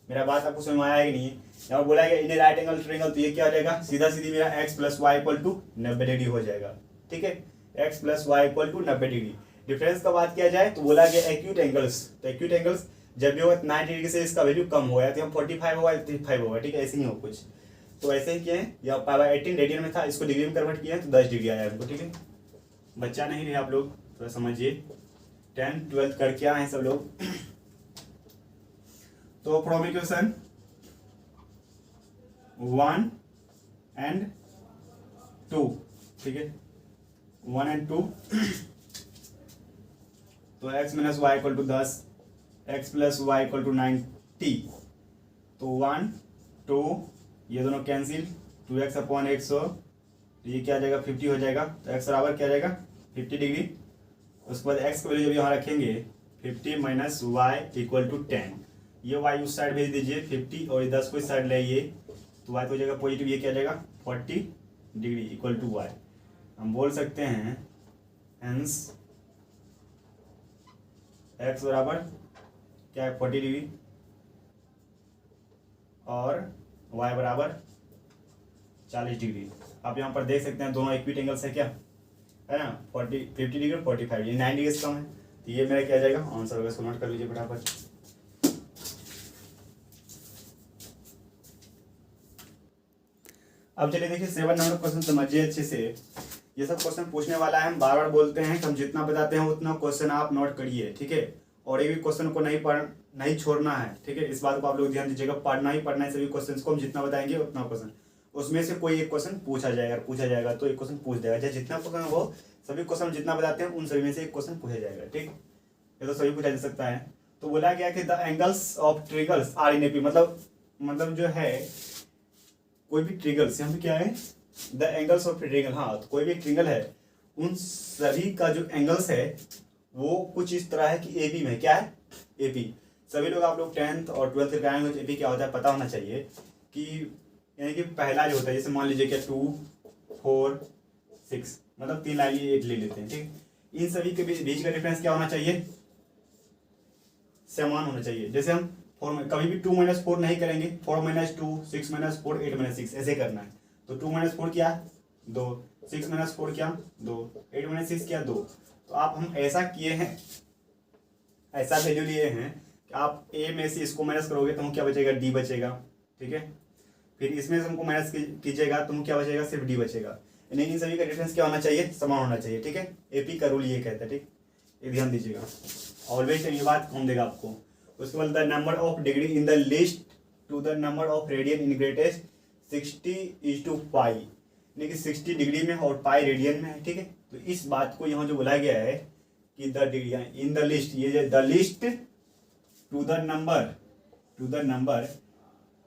मेरा बात आपको समझ में आया कि नहीं है? यहाँ बोला गया इन राइट एंगल ट्रायंगल, तो ये क्या हो जाएगा सीधा सीधी मेरा x plus y equal to 90 degree हो जाएगा। ठीक है, x plus y equal to 90 degree. Difference का बात किया जाए तो बोला गया एक्यूट एंगल्स, तो एक्यूट एंगल्स जब भी होगा 90 डिग्री से इसका वैल्यू कम होगा, तो हम 45 होगा 35 होगा। ठीक है, ऐसे ही हो कुछ, तो ऐसे ही किए हैं, या पावर 18 रेडियन में था, इसको डिग्री में कन्वर्ट किया है तो 10 डिग्री आया हमको। ठीक है, बच्चा नहीं रहे आप लोग, थोड़ा समझिए, 10th 12th करके आए हैं सब लोग। तो फ्रॉम इक्वेशन 1 एंड 2, ठीक है 1 एंड 2, तो x minus y equal to 10, x plus y equal to 90, तो 1 2 ये दोनों कैंसिल, 2x अपॉन 100, तो ये क्या आ जाएगा 50 हो जाएगा। तो x बराबर क्या आ जाएगा 50 डिग्री। उसके बाद x का वैल्यू जब यहाँ रखेंगे 50 माइनस वाई इक्वल टू 10, ये y उस साइड भेज दीजिए 50 और 10 को इस साइड लाइए, तो y तो हो जाएगा पॉजिटिव, ये क्या आ जाएगा 40 डिग्री इक्वल टू y। हम बोल सकते हैं हेंस x बराबर क्या है 40 डिग्री और y बराबर 40 डिग्री। आप यहाँ पर देख सकते हैं दोनों इक्विट एंगल्स है, क्या है ना 50 डिग्री और 45, ये 9 डिग्री से कम है, तो ये मेरा क्या आ जाएगा आंसर होगा। इसको नोट कर लीजिए फटाफट। अब चलिए देखिए 7 नंबर क्वेश्चन समझिए अच्छे से। ये सब क्वेश्चन पूछने वाला है, हम बार बार बोलते हैं कि हम जितना बताते हैं उतना क्वेश्चन आप नोट करिए। ठीक है, और ये भी क्वेश्चन को नहीं छोड़ना है। ठीक है, इस बात को आप लोग ध्यान दीजिएगा, पढ़ना ही पढ़ना है सभी क्वेश्चन को। हम जितना बताएंगे उतना क्वेश्चन, उसमें से कोई एक क्वेश्चन पूछा जाएगा तो एक क्वेश्चन पूछ देगा, चाहे जितना क्वेश्चन हो सभी क्वेश्चन जितना बताते हैं उन सभी में से एक क्वेश्चन पूछा जाएगा। ठीक, ये तो सभी पूछा जा सकता है। तो बोला गया कि the angles of triangles are in AP, मतलब जो है कोई भी ट्रिगल्स, यहाँ पे क्या है द एंगल्स ऑफ ट्रिगल, हाँ तो कोई भी ट्रिगल है उन सभी का जो एंगल्स है वो कुछ इस तरह है कि एपी में, क्या है एपी। सभी लोग आप लोग 10th और 12th का आएंगे, एपी क्या होता है पता होना चाहिए, कि यानी कि पहला जो होता है, जैसे मान लीजिए क्या 2 4 6, मतलब 3 लाइन ये ले लेते हैं। ठीक, इन सभी के बीच का डिफरेंस क्या होना चाहिए, समान होना चाहिए। जैसे हम 4 कभी भी 2 - 4 नहीं करेंगे, 4 - 2 6 - 4 8 - 6 ऐसे करना है। तो 2 - 4 क्या 2, 6 - 4 क्या 2, 8 - 6 क्या 2। तो आप हम ऐसा किए हैं, ऐसा वैल्यू लिए हैं कि आप ए में से इसको माइनस करोगे तो हम क्या बचेगा डी बचेगा। ठीक है, फिर इसमें से हमको माइनस कीजिएगा तो हम क्या बचेगा सिर्फ डी बचेगा। यानी इन सभी का डिफरेंस क्या होना चाहिए, समान होना चाहिए। ठीक है, एपी का रूल ये कहता है। ठीक, ये ध्यान दीजिएगा, ऑलवेज ये बात कौन देगा आपको। उसके बाद the number of degree in the list to the number of radian in greatest 60:π, यानी कि 60 डिग्री में और पाई रेडियन में है। ठीक है, तो इस बात को यहाँ जो बोला गया है कि the degree in the list, ये the list to the number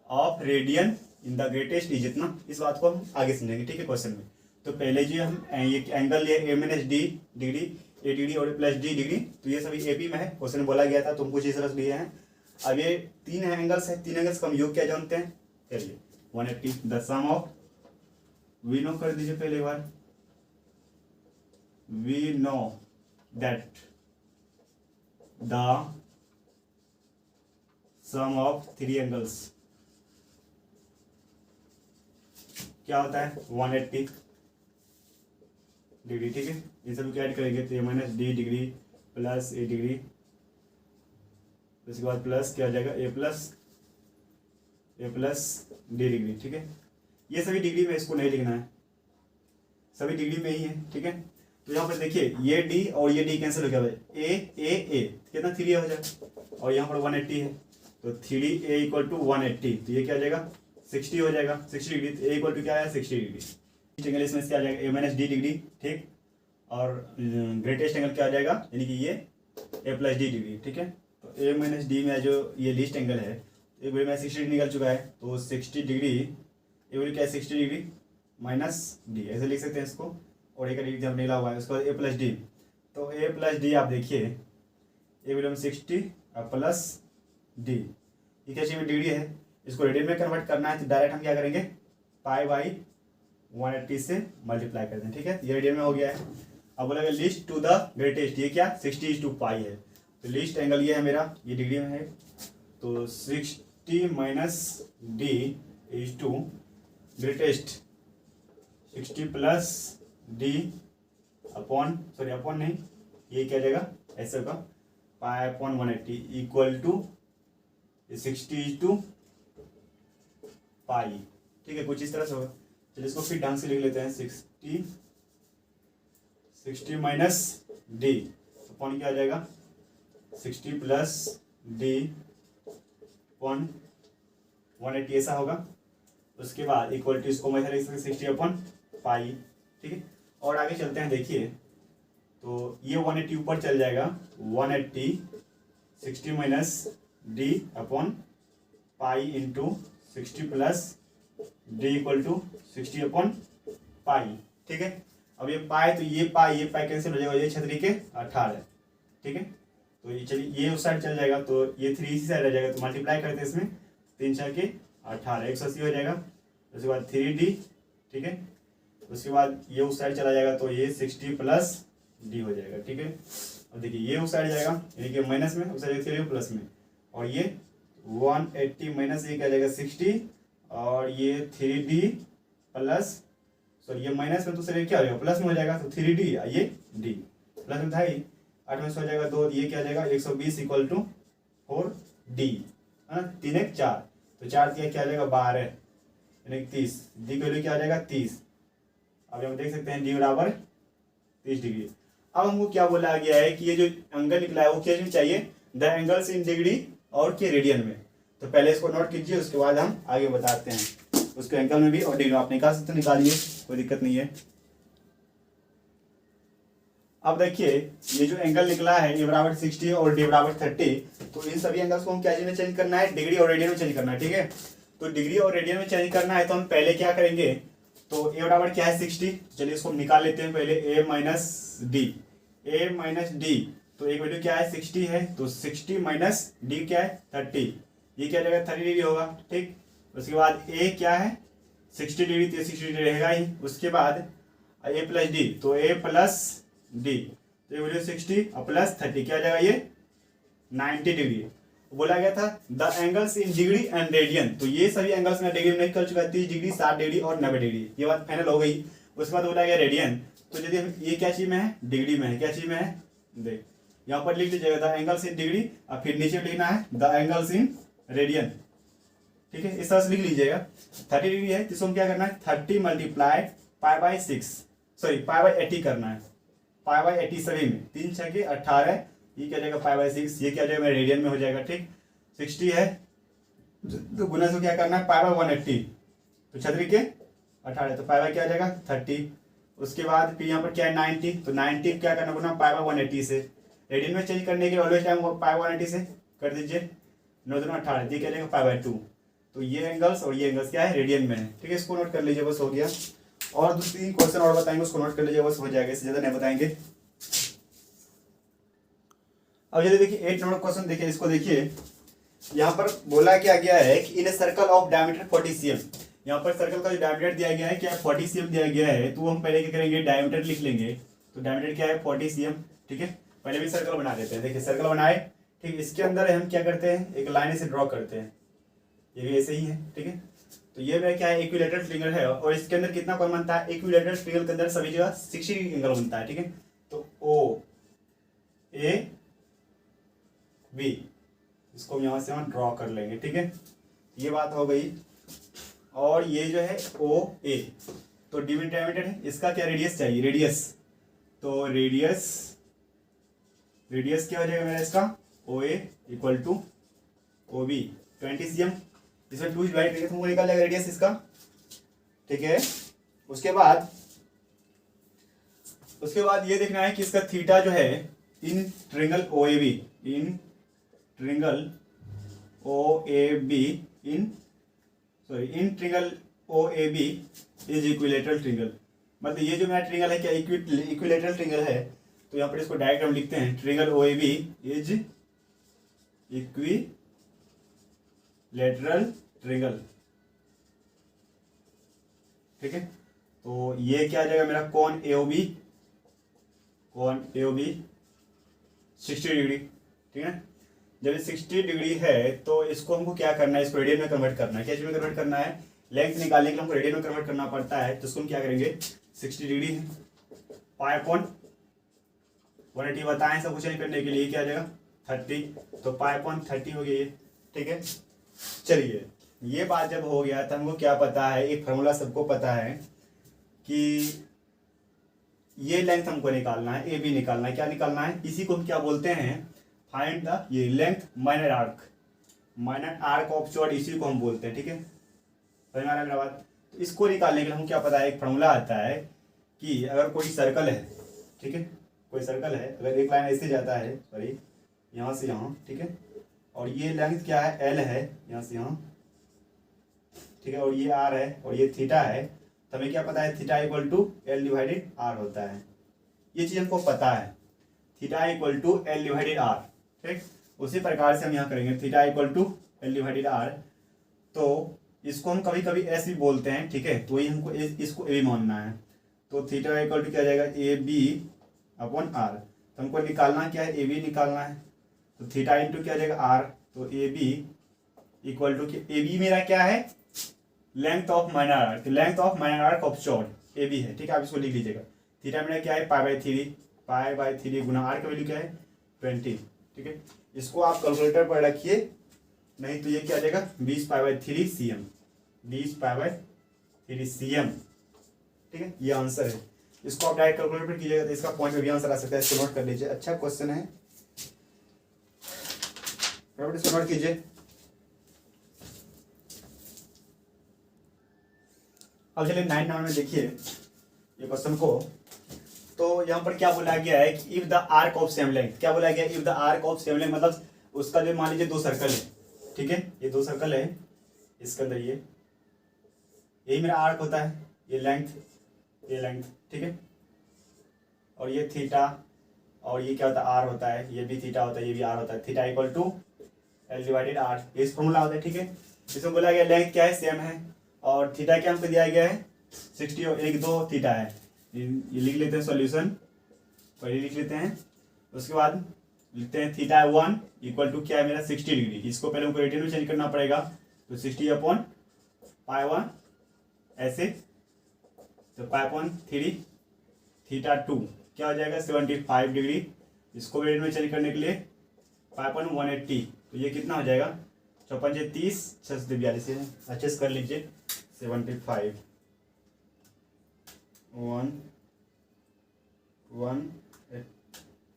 of radian in the greatest is इतना, इस बात को हम आगे समझेंगे। ठीक है, क्वेश्चन में तो पहले जो हम ये एंगल लिए a - d degree, a degree और प्लस d डिग्री, तो ये सभी एपी में है। क्वेश्चन बोला गया था, तुम कुछ इस तरह से लिए हैं। अब ये 3 एंगल्स है, 3 एंगल्स का हम योग क्या जानते हैं, चलिए 180 the sum of, we know कर दीजिए पहले बार, we know that the sum of 3 angles क्या होता है 180 डिग्री। ठीक है, इन सभी को ऐड करेंगे तो a - d degree plus a degree, उसके बाद प्लस क्या हो जाएगा a प्लस d डिग्री। ठीक है, ये सभी डिग्री में, इसको नहीं लिखना है, सभी डिग्री में ही है। ठीक है, तो यहाँ पर देखिए ये d और ये d कैंसिल हो गया, a कितना 3 हो जाएगा, और यहाँ पर 180 है तो 3a = 180, तो ये क्या हो जाएगा 60 हो जाएगा, 60 डिग्री। तो a = क्या है 60 डिग्री। एंगल इसमें क्या आ जाएगा a - d डिग्री। ठीक, और ग्रेटेस्ट एंगल क्या आ जाएगा, यानी कि ये a + d डिग्री। ठीक है, तो a - d में जो ये लीस्ट एंगल है, एक बार में 60 डिग्री निकल चुका है, तो 60 डिग्री ये बोले क्या है 60 डिग्री माइनस d, ऐसे लिख सकते हैं इसको, और एक डिग्री जब निकला हुआ है उसके बाद a + d, तो a + d आप देखिए, a बोले 60 प्लस d, ये क्या चाहिए डिग्री है, इसको रेडियन में कन्वर्ट करना है तो डायरेक्ट हम क्या करेंगे पाई बाई 180 से मल्टीप्लाई कर दें, ठीक है। ये रेडियन में हो गया है। अब बोला लिस्ट टू द ग्रेटेस्ट, ये क्या 60:π है, तो लिस्ट एंगल ये है मेरा, ये डिग्री में है, तो 60 minus d is to greatest 60 plus d upon नहीं, ये क्या जाएगा ऐसे होगा पाई अपॉन 180 इक्वल टू 60:π, ठीक है, कुछ इस तरह से होगा। चलिए इसको फिर ढंग से लिख लेते हैं, 60 माइनस डी अपॉन क्या आ जाएगा 60 प्लस डी अपॉन 180 ऐसा होगा। उसके बाद इक्वल टू इसको मैं लिख सकते 60/π, ठीक है। और आगे चलते हैं, देखिए तो ये 180 ऊपर चल जाएगा, 180 60 minus D upon pi into 60 plus D equal to 60/π, ठीक है। अब ये पाई तो ये पाई कैंसिल हो जाएगा, ये 6 के 18, ठीक है। तो ये चलिए ये उस साइड चल जाएगा, तो ये 3 इसी साइड रह जाएगा, तो मल्टीप्लाई करते हैं इसमें 3 6 के 18 180 हो जाएगा। उसके बाद 3d, ठीक है। उसके बाद ये उस साइड चला जाएगा, तो ये 60 प्लस डी हो जाएगा, ठीक है। अब देखिए ये उस साइड जाएगा, यानी कि माइनस में, उस साइड 3 प्लस में, और ये 180 माइनस ये क्या जाएगा 60, और ये 3d प्लस सॉरी ये माइनस में, तो सर ये क्या हो जाएगा प्लस में हो जाएगा, तो 3d ये d प्लस में था ही 8 में से हो जाएगा 2, ये क्या आ जाएगा 120 इक्वल टू 4d, है ना। 3 1 4, तो 4 दिया क्या आ जाएगा 12 यानी 30, डी की वैल्यू क्या आ जाएगा 30। अब हम देख सकते हैं डी बराबर 30 डिग्री। अब हमको क्या बोला गया है कि ये जो एंगल निकला है वो क्या चाहिए, द एंगल्स इन डिग्री और के रेडियन में। तो पहले इसको नोट कीजिए, उसके बाद हम आगे बताते हैं। उसको एंगल में भी और डिग्री में आप निकाल सकते, निकालिए, कोई दिक्कत नहीं है। अब देखिए ये जो एंगल निकला है ए बराबर 60 और डी बराबर 30, तो इन सभी एंगल्स को हम क्या में चेंज करना है, डिग्री और रेडियन में चेंज करना है, ठीक है। तो डिग्री और रेडियन में चेंज करना है, तो हम पहले क्या करेंगे, तो ए बराबर क्या है 60, चलिए इसको निकाल लेते हैं पहले, ए माइनस डी, तो एक वैल्यू क्या है 60 है, तो 60 माइनस डी क्या है 30, ये क्या जाएगा 30 डिग्री होगा, ठीक। उसके बाद ए क्या है 60 डिग्री, तो 60 डिग्री रहेगा ही। उसके बाद ए प्लस डी, तो ए प्लस डी, तो ये वैल्यू 60 और प्लस 30 क्या जाएगा ये 90 डिग्री। बोला गया था the angles in degree and radian, तो ये सभी एंगल्स में डिग्री में नहीं कर चुका है, 30 डिग्री 60 डिग्री और 90 डिग्री, ये बात फाइनल हो गई। उसके बाद बोला गया रेडियन, तो यदि ये क्या चीज में है डिग्री में है, क्या चीज में है देख यहाँ पर लिख लीजिएगा द एंगल्स इन डिग्री, और फिर नीचे लिखना है द एंगल्स इन रेडियन, ठीक है। इस तरह से लिख लीजिएगा। 30 डिग्री है तो इसको क्या करना है 30 मल्टीप्लाई π/80 करना है, π/80 सभी में, 3 6 के 18, ये क्या जाएगा π/6, ये क्या जाएगा मेरे रेडियन में हो जाएगा, ठीक। 60 है तो गुना से क्या करना है π/180, तो 6 के 18, तो π/ क्या आ जाएगा 30। उसके बाद फिर यहाँ पर क्या है 90, तो 90 क्या करना गुना π/180 से, रेडियन में चेंज करने के लिए ऑलवेज टाइम π/180 से कर दीजिए, 9 2 18, ये क्या जाएगा π/2। तो ये एंगल्स और ये एंगल्स क्या है रेडियन में है, ठीक है। इसको नोट कर लीजिए, बस हो गया। और दूसरी क्वेश्चन और बताएंगे, उसको नोट कर लीजिए, बस हो जाएगा, इससे ज्यादा नहीं बताएंगे। अब ये देखिए 8 नंबर क्वेश्चन देखिए, इसको देखिए, यहाँ पर बोला क्या गया है कि in a circle of diameter 40 cm, यहाँ पर सर्कल का जो डायमीटर दिया गया है क्या 40 cm दिया गया है, तो हम पहले क्या करेंगे डायमीटर लिख लेंगे, तो डायमीटर क्या है 40 cm, ठीक है। पहले भी सर्कल बना देते हैं, देखिए सर्कल बनाए, ठीक। इसके अंदर हम क्या करते हैं एक लाइन से ड्रॉ करते हैं, ये भी ऐसे ही है, ठीक है। तो ये मेरा क्या है इक्विलेटरल ट्रायंगल है, और इसके अंदर कितना कोण बनता है, इक्विलेटरल ट्रायंगल के अंदर सभी जगह 60 डिग्री एंगल बनता है, ठीक है। तो ओ ए बी, इसको यहाँ से हम ड्रॉ कर लेंगे, ठीक है। ये बात हो गई। और ये जो है ओ ए, तो डिमीटर है, इसका क्या रेडियस चाहिए, रेडियस, तो रेडियस क्या हो जाएगा मेरा इसका O A equal to O B 20 cm, इसमें 2 डिवाइड करके तुमको निकाल जाएगा रेडियस इसका, ठीक है। उसके बाद ये देखना है कि इसका थीटा जो है in triangle O A B is equilateral triangle, मतलब ये जो मेरा ट्रायंगल है क्या इक्विलेटरल ट्रायंगल है, तो यहाँ पर इसको डायग्राम लिखते हैं, triangle O A B is lateral triangle, ठीक है। तो ये क्या आ जाएगा मेरा कोण AOB, कोण AOB 60 डिग्री, ठीक है। जब ये 60 डिग्री है तो इसको हमको क्या करना है, इसको रेडियन में कन्वर्ट करना है। क्या चीज में कन्वर्ट करना है, लेंथ निकालने के लिए हमको रेडियन में कन्वर्ट करना पड़ता है। तो इसको हम क्या करेंगे, 60 डिग्री है, पाई अपॉन 180 बताएं सब कुछ चेंज करने के लिए, क्या आ जाएगा 30, तो पाई अपॉन 30 हो गया ये, ठीक है। चलिए ये बात जब हो गया तो हमको क्या पता है, एक फार्मूला सबको पता है कि ये लेंथ हमको निकालना है, AB निकालना है। क्या निकालना है, इसी को हम क्या बोलते हैं, फाइंड द ये length minor arc, minor arc of chord, इसी को हम बोलते हैं, ठीक है। समझ में आ रहा है मेरा बात। तो इसको निकालने के लिए हम क्या पता है, एक फार्मूला आता है कि अगर कोई सर्कल है, ठीक है, कोई सर्कल है, अगर एक लाइन ऐसे जाता है, सॉरी यहाँ से यहाँ, ठीक है, और ये लेंथ क्या है L है यहाँ से यहाँ, ठीक है, और ये R है और ये थीटा है, तो हमें क्या पता है, theta equal to L divided R होता है। ये चीज़ हमको पता है, theta equal to L divided R, ठीक। उसी प्रकार से हम यहाँ करेंगे theta equal to L divided R, तो इसको हम कभी कभी S भी बोलते हैं, ठीक है, तो वही हमको इसको A मानना है। तो थीटा इक्वल टू क्या जाएगा, AB अपॉन R। तो हमको निकालना क्या है, AB निकालना है, तो थीटा इंटू क्या जाएगा R, तो AB इक्वल टू, AB मेरा क्या है, length of minor arc, length of minor arc of chord AB है, ठीक है, आप इसको लिख लीजिएगा। थीटा मेरा क्या है, pi by three Guna R का वैल्यू क्या है 20, ठीक है। इसको आप कैलकुलेटर पर रखिए, नहीं तो ये क्या आ जाएगा 20 pi by 3 cm, 20 pi by 3 cm, ठीक है, ये आंसर है। इसको आप डायरेक्ट कैलकुलेटर पर कीजिएगा तो इसका पॉइंट में भी आंसर आ सकता है, इसको नोट कर लीजिए, अच्छा क्वेश्चन है, इसको नोट कीजिए। अब चलिए 9 नंबर में देखिए ये क्वेश्चन को, तो यहाँ पर क्या बोला गया है कि if the arc of same length, क्या बोला गया, if the arc of same length, मतलब उसका जो मान लीजिए दो सर्कल है, ठीक है, ये दो सर्कल है, इसके अंदर ये यही मेरा आर्क होता है, ये लेंथ, ठीक है, और ये थीटा, और ये क्या होता है आर होता है, ये भी थीटा होता है, ये भी आर होता है, theta equal to L divided R, ये फॉर्मूला होता है, ठीक है। इसमें बोला गया लेंथ क्या है, सेम है, और थीटा क्या हमको दिया गया है 60 और 1 2 थीटा है, ये लिख लेते हैं सॉल्यूशन, पहले लिख लेते हैं, उसके बाद लिखते हैं थीटा 1 इक्वल टू क्या है मेरा 60 डिग्री, इसको पहले हमको रेडियन में चेंज करना पड़ेगा, तो 60 अपॉन पाई 1 ऐसे, तो पाई अपॉन 3 थीटा 2 क्या हो जाएगा 75 डिग्री, इसको रेडियन में चेंज करने के लिए पाई अपॉन 180, तो ये कितना हो जाएगा 54 30 6 42 है, अच्छे से कर लीजिए, 75 1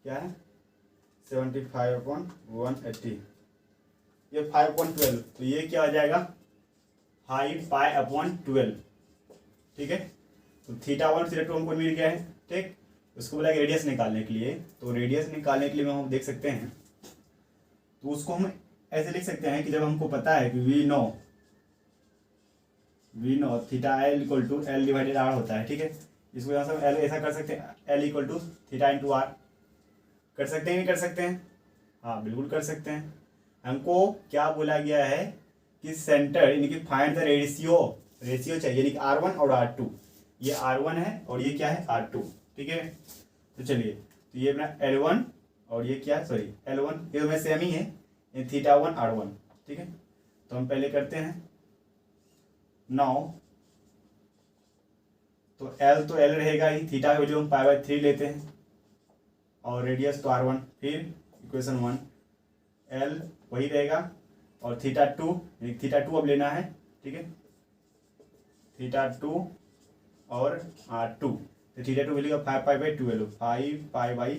क्या है 75 अपॉन 180, ये 5 अपॉन 12, तो ये क्या हो जाएगा 5 पाई अपॉन 12, ठीक है। तो थीटा 1 थीटा 2 हमको मिल गया है, ठीक। उसको बोला रेडियस निकालने के लिए, तो रेडियस निकालने के लिए हम देख सकते हैं, तो उसको हम ऐसे लिख सकते हैं कि जब हमको पता है कि we know theta L equal to L divided R होता है, ठीक है, इसको यहाँ से L ऐसा कर सकते हैं, L equal to theta into R, कर सकते हैं नहीं कर सकते हैं, हाँ बिल्कुल कर सकते हैं। हमको क्या बोला गया है कि सेंटर यानी कि फाइंड द रेशियो चाहिए, यानी कि R1 और R2, ये R1 है और ये क्या है R2, ठीक है। तो चलिए, तो ये अपना L1 और ये क्या है, सॉरी L1 ये तो मैं सेम ही है, ये थीटा 1 R1, ठीक है। तो हम पहले करते हैं 9, तो L रहेगा ही, थीटा का वैल्यू हम पाई बाई 3 लेते हैं, और रेडियस तो R1, फिर इक्वेशन 1 L वही रहेगा, और थीटा 2 अब लेना है, ठीक है, थीटा 2 और R2, तो थीटा 2 मिलेगा 5 पाई बाई 12, 5 पाई बाई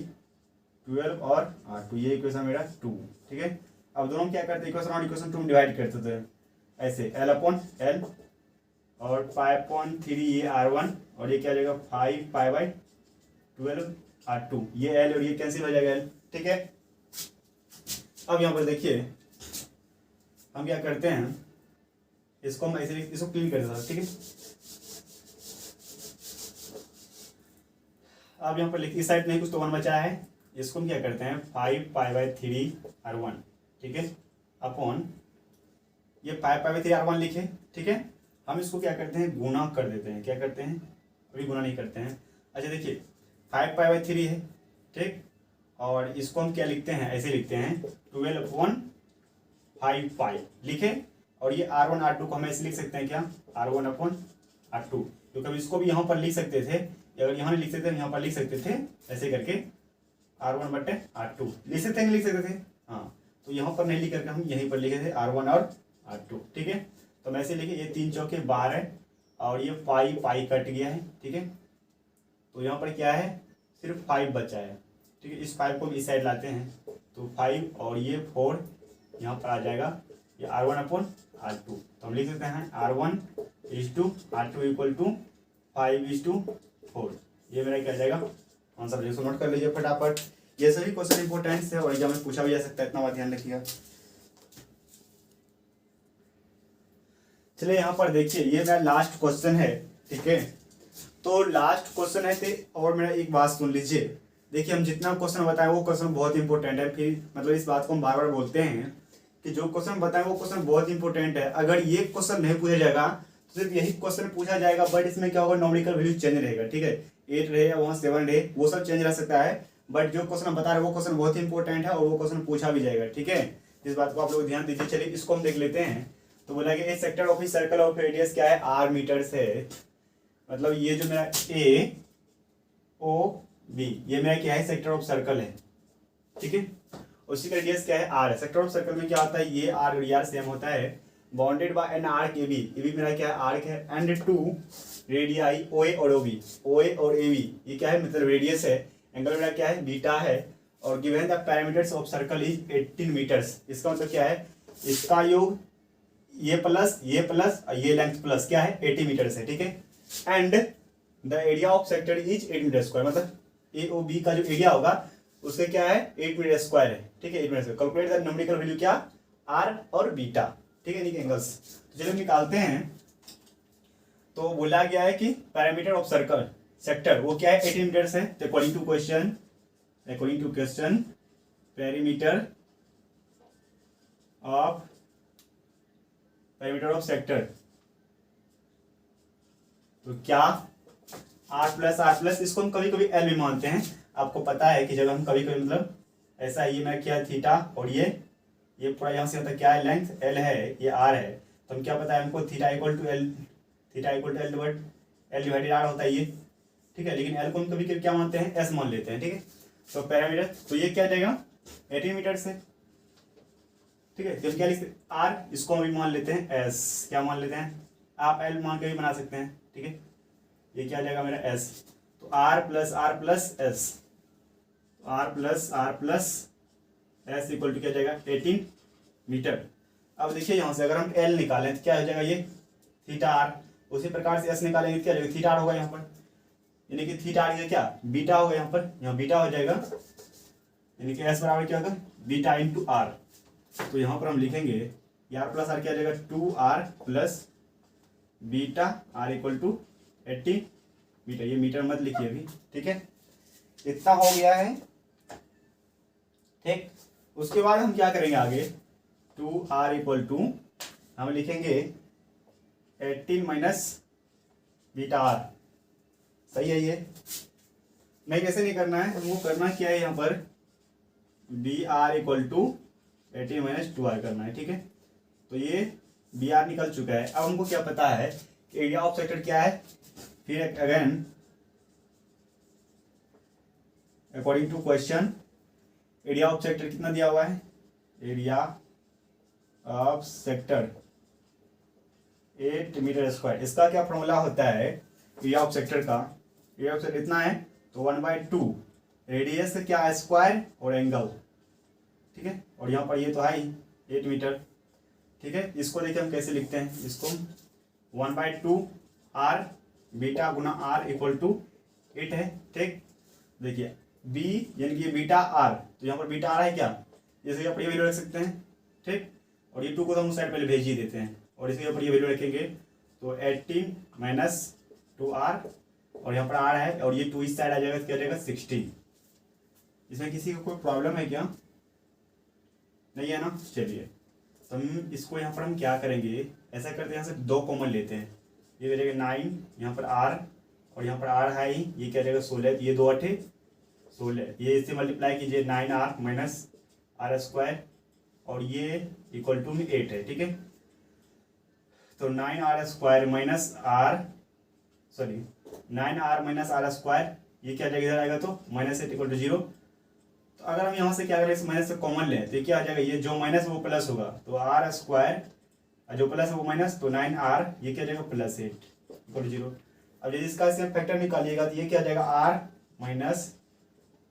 12 और R2, ये इक्वेशन मेरा 2, ठीक है। अब दोनों क्या करते हैं, इक्वेशन 1 इक्वेशन 2 में डिवाइड करते थे ऐसे, L अपॉन L और 5/3 ये R1, और ये क्या जाएगा 5 पाई बाई 12 R2, ये L और ये कैंसिल हो जाएगा L, ठीक है। अब यहाँ पर देखिए हम क्या करते हैं, इसको हम ऐसे इसको क्लीन कर देते हैं, ठीक है। अब यहाँ पर लिखिए, इस साइड नहीं कुछ तो 1 बचा है, इसको हम क्या करते हैं 5 पाई बाई 3 R1, ठीक है, अपॉन ये 5/3 R1 लिखे, ठीक है। हम इसको क्या करते हैं, गुना कर देते हैं। क्या करते हैं, अभी गुना नहीं करते हैं। अच्छा देखिए 5/3 है, ठीक, और इसको हम क्या लिखते हैं, ऐसे लिखते हैं 12/5 लिखे। और ये R1 R2 को हम ऐसे लिख सकते हैं क्या, R1/R2, क्योंकि हम इसको भी यहाँ पर लिख सकते थे, अगर यहाँ नहीं लिख सकते यहाँ पर लिख सकते थे ऐसे करके R1/R2 लिख सकते हैं, लिख सकते थे, हाँ। तो यहाँ पर नहीं लिख करके हम यहीं पर लिखे थे R1 और R2, ठीक है। तो हम ऐसे लिखे, ये 3 चौके 12 और ये 5 कट गया है, ठीक है। तो यहाँ पर क्या है, सिर्फ 5 बचा है, ठीक है। इस 5 को इस साइड लाते हैं तो 5 और ये 4 यहाँ पर आ जाएगा, ये R1/R2। तो हम लिख सकते हैं R1:R2 इक्वल टू 5:4। ये मेरा क्या जाएगा आंसर। इसको नोट कर लीजिए फटाफट। ये सभी क्वेश्चन इंपॉर्टेंट है और एग्जाम में पूछा भी जा सकता है, इतना बात ध्यान रखिएगा। चलिए यहाँ पर देखिए, ये मेरा लास्ट क्वेश्चन है, ठीक है। तो लास्ट क्वेश्चन है और मेरा एक बात सुन लीजिए। देखिए हम जितना क्वेश्चन बताएं वो क्वेश्चन बहुत इंपॉर्टेंट है, फिर मतलब इस बात को हम बार बार बोलते हैं कि जो क्वेश्चन बताएं वो क्वेश्चन बहुत इंपॉर्टेंट है। अगर ये क्वेश्चन नहीं पूछा जाएगा तो सिर्फ यही क्वेश्चन पूछा जाएगा, बट इसमें क्या होगा, न्यूमेरिकल वैल्यू चेंज रहेगा, ठीक है। 8 रहे या वहाँ 7 रहे, वो सब चेंज रह सकता है, बट जो क्वेश्चन हम बता रहे हैं वो क्वेश्चन बहुत इंपॉर्टेंट है और वो क्वेश्चन पूछा भी जाएगा, ठीक है। इस बात को आप लोग ध्यान दीजिए। चलिए इसको हम देख लेते हैं। तो बोला कि a sector of a circle of radius क्या है, R मीटर्स है। मतलब ये जो मेरा AOB ये मेरा क्या है, सेक्टर ऑफ सर्कल है, ठीक है। उसी का रेडियस क्या है, R है। सेक्टर ऑफ सर्कल में क्या होता है, ये R और R सेम होता है। Bounded by an arc AB, ये भी मेरा क्या है, आर्क है। एंड 2 रेडियाई OA और OB, OA और AB ये क्या है, मतलब रेडियस है। एंगल मेरा क्या है, बीटा है। और given the parameters of circle is 18 metres. इसका मतलब क्या है, इसका योग ये प्लस और ये लेंथ प्लस क्या है, 80 मीटर्स है, ठीक है। And the area of sector is 8 metre square, मतलब AOB का जो एरिया होगा उसका क्या है, 8 मीटर स्क्वायर है, ठीक है। 8 metre square. Calculate the numerical value क्या, R और बीटा, ठीक है, इनके एंगल्स। तो चलिए निकालते हैं। तो बोला गया है कि पैरामीटर ऑफ सर्कल सेक्टर वो क्या है, 80 मीटर्स है। तो according to question parameter of sector, तो क्या R+R+, इसको हम कभी कभी L भी मानते हैं। आपको पता है कि जब हम कभी कभी मतलब ऐसा ये मैं क्या थीटा और ये पूरा यहाँ से होता है क्या है, लेंथ L है, ये R है। तो हम क्या पता है हमको theta equal to L divided R होता है ये, ठीक है। लेकिन L को हम कभी कभी क्या मानते हैं, S मान लेते हैं, ठीक है। तो पैरामीटर तो ये क्या जाएगा, 18 मीटर से, ठीक है। तो क्या लिखते हैं, R, इसको हम भी मान लेते हैं S, क्या मान लेते हैं, आप L मान के भी बना सकते हैं, ठीक है। ये क्या जाएगा मेरा S, तो R+R+S, R+R+S इक्वल टू क्या जाएगा, 18 मीटर। अब देखिए यहाँ से अगर हम L निकालें तो क्या हो जाएगा, ये थीटा R। उसी प्रकार से S निकालेंगे क्या जाएगा, थीटा R होगा यहाँ पर, यानी कि थीटा R क्या बीटा होगा, यहाँ बीटा हो जाएगा, यानी कि S बराबर क्या होगा, बीटा इंटू R। तो यहाँ पर हम लिखेंगे R+R क्या जाएगा, 2R plus beta R equal to 80 metre. ये मीटर मत लिखिए अभी, ठीक है। इतना हो गया है, ठीक। उसके बाद हम क्या करेंगे आगे, 2R इक्वल टू हम लिखेंगे 18 माइनस बीटा R, सही है। ये नहीं, कैसे नहीं करना है, हमको करना क्या है, यहाँ पर BR equal to 18 minus 2R करना है, ठीक है। तो ये BR निकल चुका है। अब हमको क्या पता है कि एरिया ऑफ सेक्टर क्या है, फिर again according to question area of sector कितना दिया हुआ है, area of sector 8 metre square. इसका क्या फॉर्मूला होता है एरिया ऑफ सेक्टर का, एरिया ऑफ सेक्टर इतना है तो 1/2 रेडियस क्या है, स्क्वायर और एंगल, ठीक है। और यहाँ पर ये तो है ही 8 मीटर, ठीक है। इसको देखिए हम कैसे लिखते हैं, इसको 1/2 R बीटा गुना R इक्वल टू 8 है, ठीक। देखिए B यानी कि बीटा R, तो यहाँ पर बीटा आ रहा है क्या, जैसे यहाँ पर ये वैल्यू रख सकते हैं, ठीक। और ये 2 को तो हम उस साइड पहले भेज ही देते हैं, और इसके ऊपर ये वैल्यू रखेंगे तो 18 माइनस 2R, और यहाँ पर R है और ये 2 इस साइड आ जाएगा तो क्या जाएगा 16। इसमें किसी को कोई प्रॉब्लम है क्या, नहीं है ना, चलिए तो हम इसको यहाँ पर हम क्या करेंगे, ऐसा करते हैं, यहाँ से 2 कॉमन लेते हैं, ये हो जाएगा 9, यहाँ पर r और यहाँ पर r है ही, ये क्या जाएगा 16, ये 2 8 16, ये इससे मल्टीप्लाई कीजिए 9r माइनस r स्क्वायर और ये इक्वल टू में 8 है, ठीक है। तो 9r square minus r, sorry 9r minus r square, ये क्या जाएगा इधर आएगा तो माइनस 8 इक्वल टू 0। तो अगर हम यहाँ से क्या करें, इस माइनस से कॉमन लें तो ये क्या आ जाएगा, ये जो माइनस वो प्लस होगा, तो r स्क्वायर जो प्लस है वो माइनस, तो 9r ये क्या जाएगा प्लस 8 इक्वल टू 0। अब यदि इसका इसमें फैक्टर निकालिएगा तो ये क्या जाएगा r minus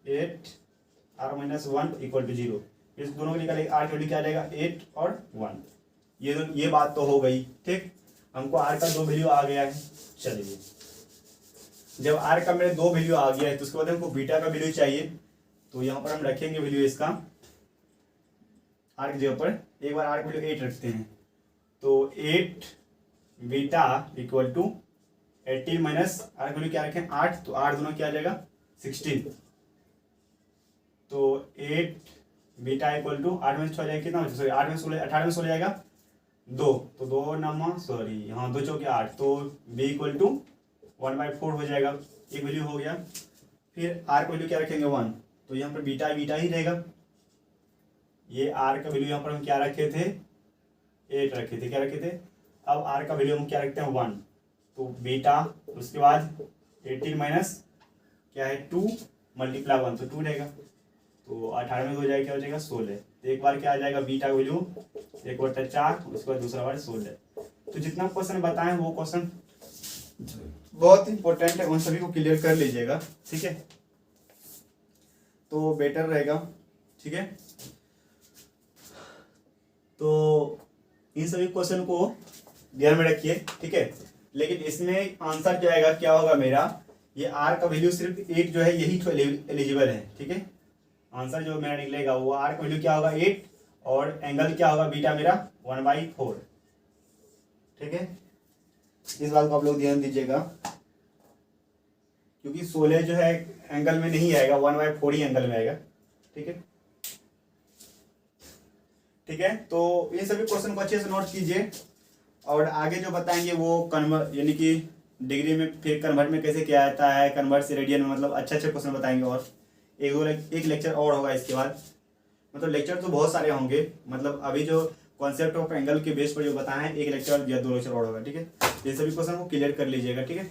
8 r minus 1 equal to 0। इस दोनों को निकालेंगे, r की वैल्यू क्या आ जाएगा 8 और 1। ये बात तो हो गई, ठीक। हमको r का 2 वैल्यू आ गया है। चलिए जब r का मेरे 2 वैल्यू आ गया है तो उसके बाद हमको बीटा का वैल्यू चाहिए, तो यहाँ पर हम रखेंगे वैल्यू इसका r की जगह पर, एक बार r की वैल्यू 8 रखते हैं, तो 8 beta equal to 18 minus r की वैल्यू क्या रखें 8, तो 8 दोनों क्या आ जाएगा 16, तो 8 बीटा इक्वल टू 8 में 6 जाएगा कितना, सॉरी 8 में 16, 18 में 16 जाएगा 2, तो 2 नमा सॉरी हाँ 2 चौके 8, तो b इक्वल टू 1/4 हो जाएगा, एक वैल्यू हो गया। फिर r का वैल्यू क्या रखेंगे 1, तो यहाँ पर बीटा बीटा ही रहेगा। ये r का वैल्यू यहाँ पर हम क्या रखे थे 8 रखे थे, क्या रखे थे। अब r का वैल्यू हम क्या रखते हैं 1, तो बीटा, उसके बाद 18 माइनस क्या है 2 मल्टीप्लाई 1, तो 2 रहेगा, तो 18 में हो जाएगा, क्या हो जाएगा 16। तो एक बार क्या आ जाएगा बीटा का वैल्यू 1/4, उसके बाद दूसरा बार 16। तो जितना क्वेश्चन बताएं वो क्वेश्चन बहुत इंपॉर्टेंट है, उन सभी को क्लियर कर लीजिएगा, ठीक है, तो बेटर रहेगा, ठीक है। तो इन सभी क्वेश्चन को ध्यान में रखिए, ठीक है। लेकिन इसमें आंसर जो आएगा क्या होगा मेरा, ये r का वैल्यू सिर्फ 8 जो है यही एलिजिबल है, ठीक है। आंसर जो मेरा निकलेगा वो r का वैल्यू क्या होगा 8 और एंगल क्या होगा बीटा मेरा 1/4, ठीक है। इस बात को आप लोग ध्यान दीजिएगा, क्योंकि 16 जो है एंगल में नहीं आएगा, 1/4 ही एंगल में आएगा, ठीक है, ठीक है। तो ये सभी क्वेश्चन को अच्छे से नोट कीजिए, और आगे जो बताएंगे वो कन्वर्ट यानी कि डिग्री में फिर कन्वर्ट में कैसे किया जाता है, कन्वर्ट से रेडियन में, मतलब अच्छे अच्छे क्वेश्चन बताएंगे। और एक लेक्चर और होगा इसके बाद, मतलब लेक्चर तो बहुत सारे होंगे, मतलब अभी जो कॉन्सेप्ट ऑफ एंगल के बेस पर जो बताए हैं, एक लेक्चर या 2 लेक्चर और होगा, ठीक है। ये सभी क्वेश्चन को क्लियर कर लीजिएगा, ठीक है।